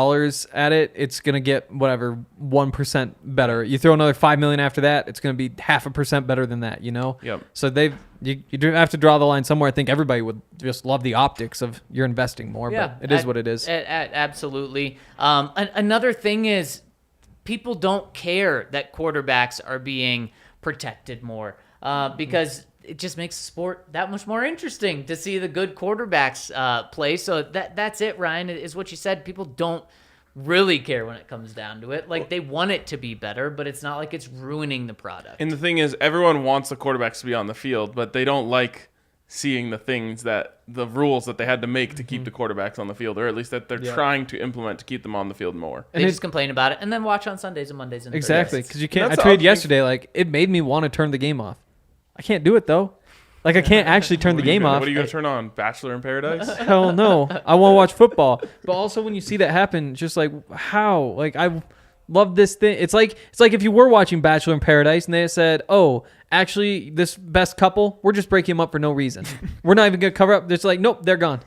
at it, it's going to get whatever 1% better. You throw another $5 million after that, it's going to be 0.5% better than that, you know?
Yep.
So you do have to draw the line somewhere. I think everybody would just love the optics of you're investing more, but it is what it is.
Absolutely. Another thing is people don't care that quarterbacks are being protected more because it just makes the sport that much more interesting to see the good quarterbacks play. So that's it, Ryan, is what you said. People don't really care when it comes down to it. Like, they want it to be better, but it's not like it's ruining the product.
And the thing is, everyone wants the quarterbacks to be on the field, but they don't like seeing the rules that they had to make to keep the quarterbacks on the field, or at least that they're trying to implement to keep them on the field more.
They just complain about it and then watch on Sundays and Mondays and
Exactly,
Thursdays.
because you can't. I
That's
tweeted
the
yesterday, like, it made me want to turn the game off. I can't do it, though. Like, I can't actually turn the game off.
What are you going to turn on? Bachelor in Paradise?
Hell no. I want to watch football. But also when you see that happen, just like, how? Like, I love this thing. It's like if you were watching Bachelor in Paradise and they said, oh, actually, this best couple, we're just breaking them up for no reason. We're not even going to cover up. It's like, nope, they're gone.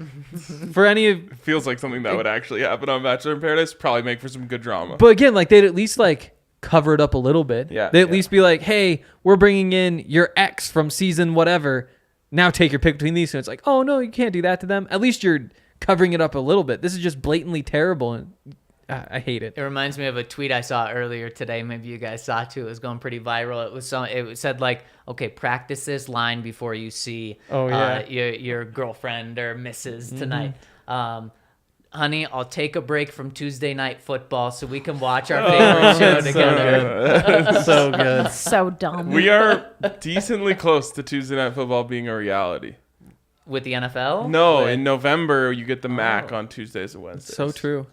For any of...
Feels like something that would actually happen on Bachelor in Paradise. Probably make for some good drama.
But again, like, they'd at least, like, cover it up a little bit.
Yeah,
They'd at least be like, hey, we're bringing in your ex from season whatever. Now take your pick between these. And it's like, oh, no, you can't do that to them. At least you're covering it up a little bit. This is just blatantly terrible, and I hate it.
It reminds me of a tweet I saw earlier today. Maybe you guys saw it too. It was going pretty viral. It said like, okay, practice this line before you see your girlfriend or missus tonight. Honey, I'll take a break from Tuesday Night Football so we can watch our favorite show together.
So good.
So dumb.
We are decently close to Tuesday Night Football being a reality.
With the NFL?
No, in November, you get the MAC on Tuesdays and Wednesdays.
So true.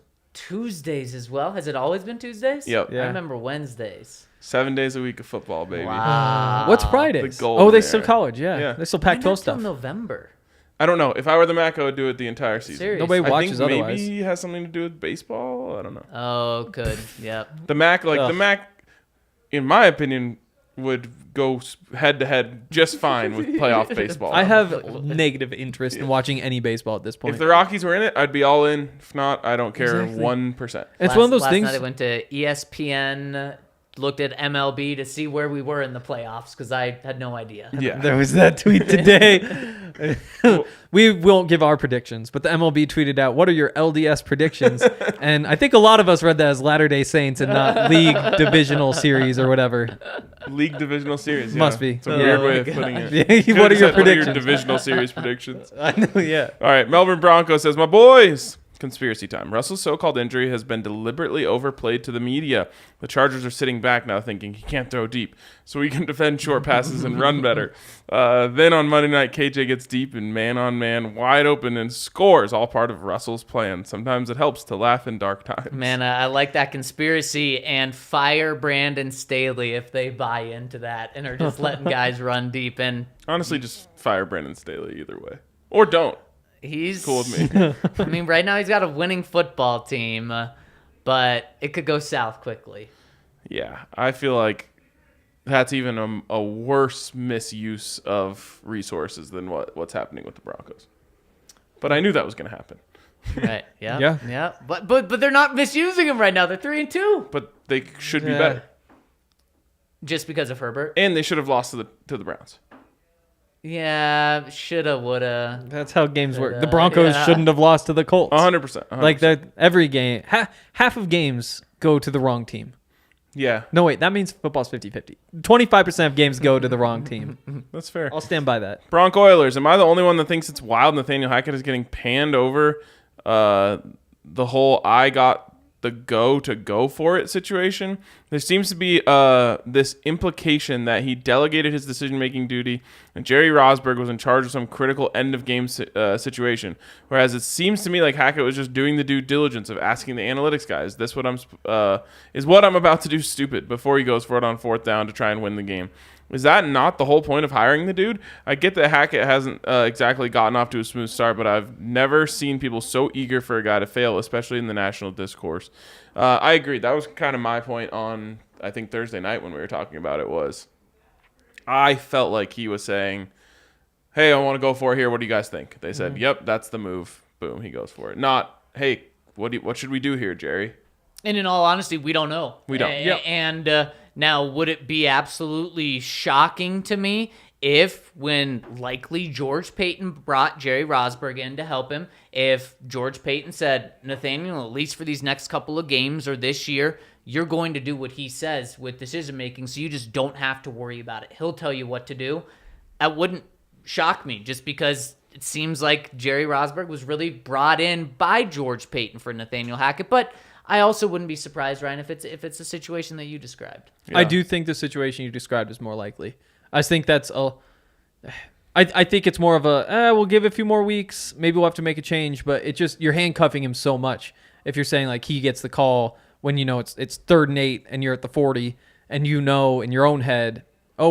Tuesdays as well. Has it always been Tuesdays?
Yep.
Yeah.
I remember Wednesdays.
7 days a week of football, baby.
Wow.
What's Fridays?
The golden
Oh, they
era.
still college. Yeah.
Yeah.
They still
Why
Pac-12
not till
stuff.
November.
I don't know. If I were the Mac, I would do it the entire season.
Serious.
Nobody
I
watches
think
otherwise.
maybe it has something to do with baseball. I don't know.
Oh, good. Yep.
The Mac, the
Ugh.
Mac, in my opinion, would go head to head just fine with playoff baseball.
I have negative interest in watching any baseball at this point.
If the Rockies were in it, I'd be all in. If not, I don't care
Exactly.
1%.
It's one of those
last
things.
night I went to ESPN, looked at MLB to see where we were in the playoffs because I had no idea.
Yeah.
There was that tweet today. We won't give our predictions, but the MLB tweeted out, "What are your LDS predictions?" And I think a lot of us read that as Latter-day Saints and not League Divisional Series or whatever.
League divisional series. Yeah.
Must be.
It's a
Yeah.
weird
Oh
way
my
of putting it.
Yeah,
Could've
what are your
said, What are your
predictions?
divisional series predictions?
I know, yeah.
All right, Melbourne Broncos says, my boys, conspiracy time. Russell's so-called injury has been deliberately overplayed to the media. The Chargers are sitting back now thinking he can't throw deep, so he can defend short passes and run better. Then on Monday night, KJ gets deep and man-on-man, wide open, and scores, all part of Russell's plan. Sometimes it helps to laugh in dark times.
Man, I like that conspiracy and fire Brandon Staley if they buy into that and are just letting guys run deep. And
Honestly, just fire Brandon Staley either way. Or don't.
he's
Cool with me.
I mean, right now he's got a winning football team, but it could go south quickly.
Yeah, I feel like that's even a worse misuse of resources than what's happening with the Broncos. But I knew that was going to happen.
Right? Yeah.
Yeah.
Yeah. But they're not misusing him right now. They're 3-2
But they should be
Yeah.
better.
just because of Herbert.
And they should have lost to the Browns.
Yeah, shoulda, woulda.
That's how games work. The Broncos
Yeah.
shouldn't have lost to the Colts.
100%.
Like that, every game, half of games go to the wrong team.
Yeah,
No, wait, that means football's 50-50. 25% of games go to the wrong team.
that's fair.
I'll stand by that.
Bronco Oilers. Am I the only one that thinks it's wild Nathaniel Hackett is getting panned over the whole I got the go for it situation? There seems to be this implication that he delegated his decision-making duty and Jerry Rosberg was in charge of some critical end-of-game situation, whereas it seems to me like Hackett was just doing the due diligence of asking the analytics guys, "This what I'm about to do stupid?" before he goes for it on fourth down to try and win the game. Is that not the whole point of hiring the dude? I get that Hackett hasn't exactly gotten off to a smooth start, but I've never seen people so eager for a guy to fail, especially in the national discourse. I agree. That was kind of my point on, I think, Thursday night when we were talking about it was I felt like he was saying, hey, I want to go for it here. What do you guys think? They said, yep, that's the move. Boom, he goes for it. Not, hey, what should we do here, Jerry?
And in all honesty, we don't know.
We don't. Yep.
And now, would it be absolutely shocking to me if, when likely George Payton brought Jerry Rosberg in to help him, if George Payton said, Nathaniel, at least for these next couple of games or this year, you're going to do what he says with decision-making, so you just don't have to worry about it. He'll tell you what to do. That wouldn't shock me, just because it seems like Jerry Rosberg was really brought in by George Payton for Nathaniel Hackett, but I also wouldn't be surprised, Ryan, if it's a situation that you described.
Yeah.
I do think the situation you described is more likely. I think that's I think it's more of a we'll give it a few more weeks, maybe we'll have to make a change, but it just, you're handcuffing him so much if you're saying like he gets the call when you know it's 3rd and 8 and you're at the 40 and you know in your own head, oh,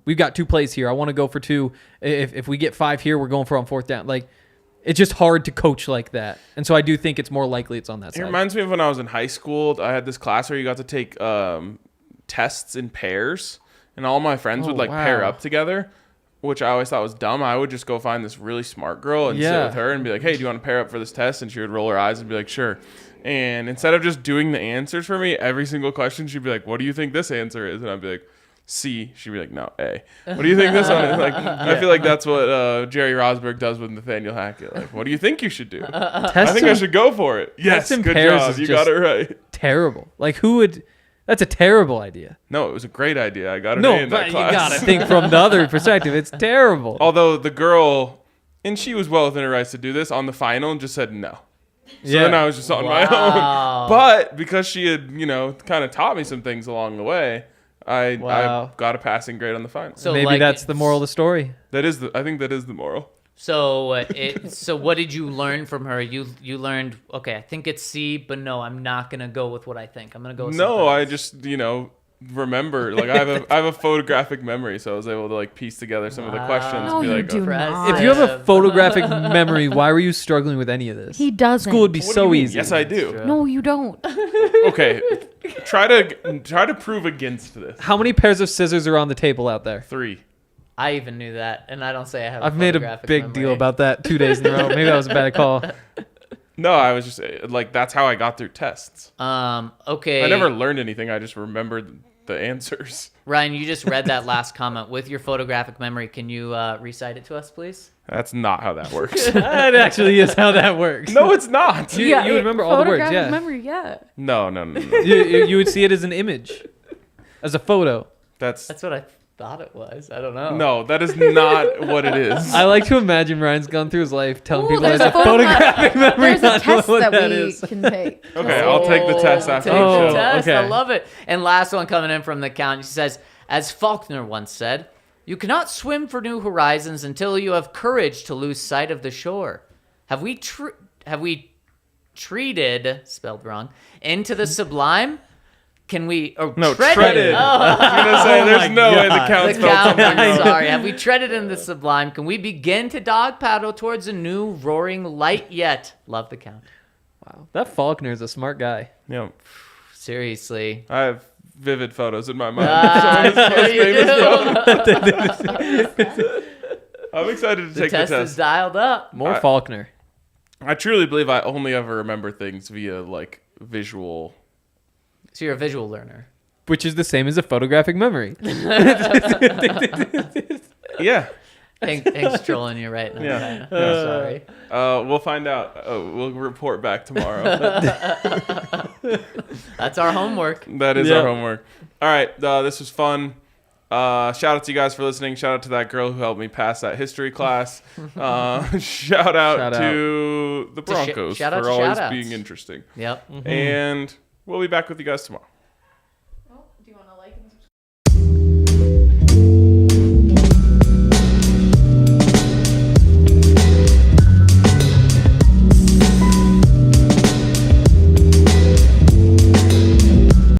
we've got 2 plays here, I want to go for 2. If we get 5 here, we're going for on 4th down. Like, it's just hard to coach like that. And so I do think it's more likely it's on that
It
side.
reminds me of when I was in high school. I had this class where you got to take tests in pairs, and all my friends would pair
wow.
up together, which I always thought was dumb. I would just go find this really smart girl and sit
Yeah.
with her and be like, hey, do you want to pair up for this test? And she would roll her eyes and be like, sure. And instead of just doing the answers for me, every single question, she'd be like, what do you think this answer is? And I'd be like, C. She'd be like, no, A. What do you think this one is? Like, I feel like that's what Jerry Rosberg does with Nathaniel Hackett. Like, what do you think you should do? I think I should go for it. Yes,
in
good
pairs
job.
is
You
just-
got it right.
Terrible. Like, who would... That's a terrible idea.
No, it was a great idea. I got an A
No,
in that
but you
class.
gotta think from the other perspective. It's terrible.
Although the girl, and she was well within her rights to do this, on the final and just said no. So then I was just on my
Wow.
own. But because she had, kind of taught me some things along the way, I
Wow.
got a passing grade on the final.
So
Maybe
like,
that's the moral of the story.
I think that is the moral.
So so what did you learn from her? You learned, okay, I think it's C, but no, I'm not gonna go with what I think. I'm gonna go with
No,
something
I
else.
just remember, like, I have a photographic memory, so I was able to like piece together some of the questions.
No,
be
you
like,
do not.
If you have a photographic memory, why were you struggling with any of this?
He doesn't.
School would be
What do
so
you mean?
easy.
Yes, I do.
No, you don't.
Okay, try to prove against this.
How many pairs of scissors are on the table out there?
3.
I even knew that, and I don't say I have.
I've made a
photographic
big
memory.
deal about that 2 days in a row. Maybe that was a bad call.
No, I was just like, that's how I got through tests.
Okay.
I never learned anything. I just remembered the answers.
Ryan, you just read that last comment with your photographic memory. Can you recite it to us, please?
That's not how that works.
That actually is how that works.
No, it's not.
You would remember all the words,
photographic
yeah.
memory, yeah.
No.
You would see it as an image, as a photo.
That's
That's what I thought it was. I don't know.
no, that is not what it is.
I like to imagine Ryan's gone through his life telling
Ooh,
people
there's
that
a
photographic memory.
There's a
not
test
what
that we
is.
can take.
Okay, I'll take the test after
Take
the
the
show.
test.
okay.
I love it. And last one coming in from the count. She says, as Faulkner once said, you cannot swim for new horizons until you have courage to lose sight of the shore. Have we treated, spelled wrong, into the sublime? Can we, or
No,
treaded?
treaded.
Oh,
I'm gonna say there's no way the
God.
count
the
spelled
count,
something
I'm
wrong.
sorry. Have we treaded in the sublime? Can we begin to dog paddle towards a new roaring light yet? Love the count.
Wow, that Faulkner is a smart guy.
Yeah,
Seriously.
I have vivid photos in my mind.
Sure you do.
I'm excited to
The
take the
test is
test.
dialed up.
More Faulkner.
I truly believe I only ever remember things via like visual.
So you're a visual learner.
Which is the same as a photographic memory.
Yeah.
Hank's trolling you right now.
Yeah.
I'm sorry.
We'll find out. We'll report back tomorrow.
That's our homework.
That is
Yeah.
our homework. All right. This was fun. Shout out to you guys for listening. Shout out to that girl who helped me pass that history class. Shout out to the Broncos
shout out
for
to
always
shout-outs.
being interesting.
Yep.
And we'll be back with you guys tomorrow.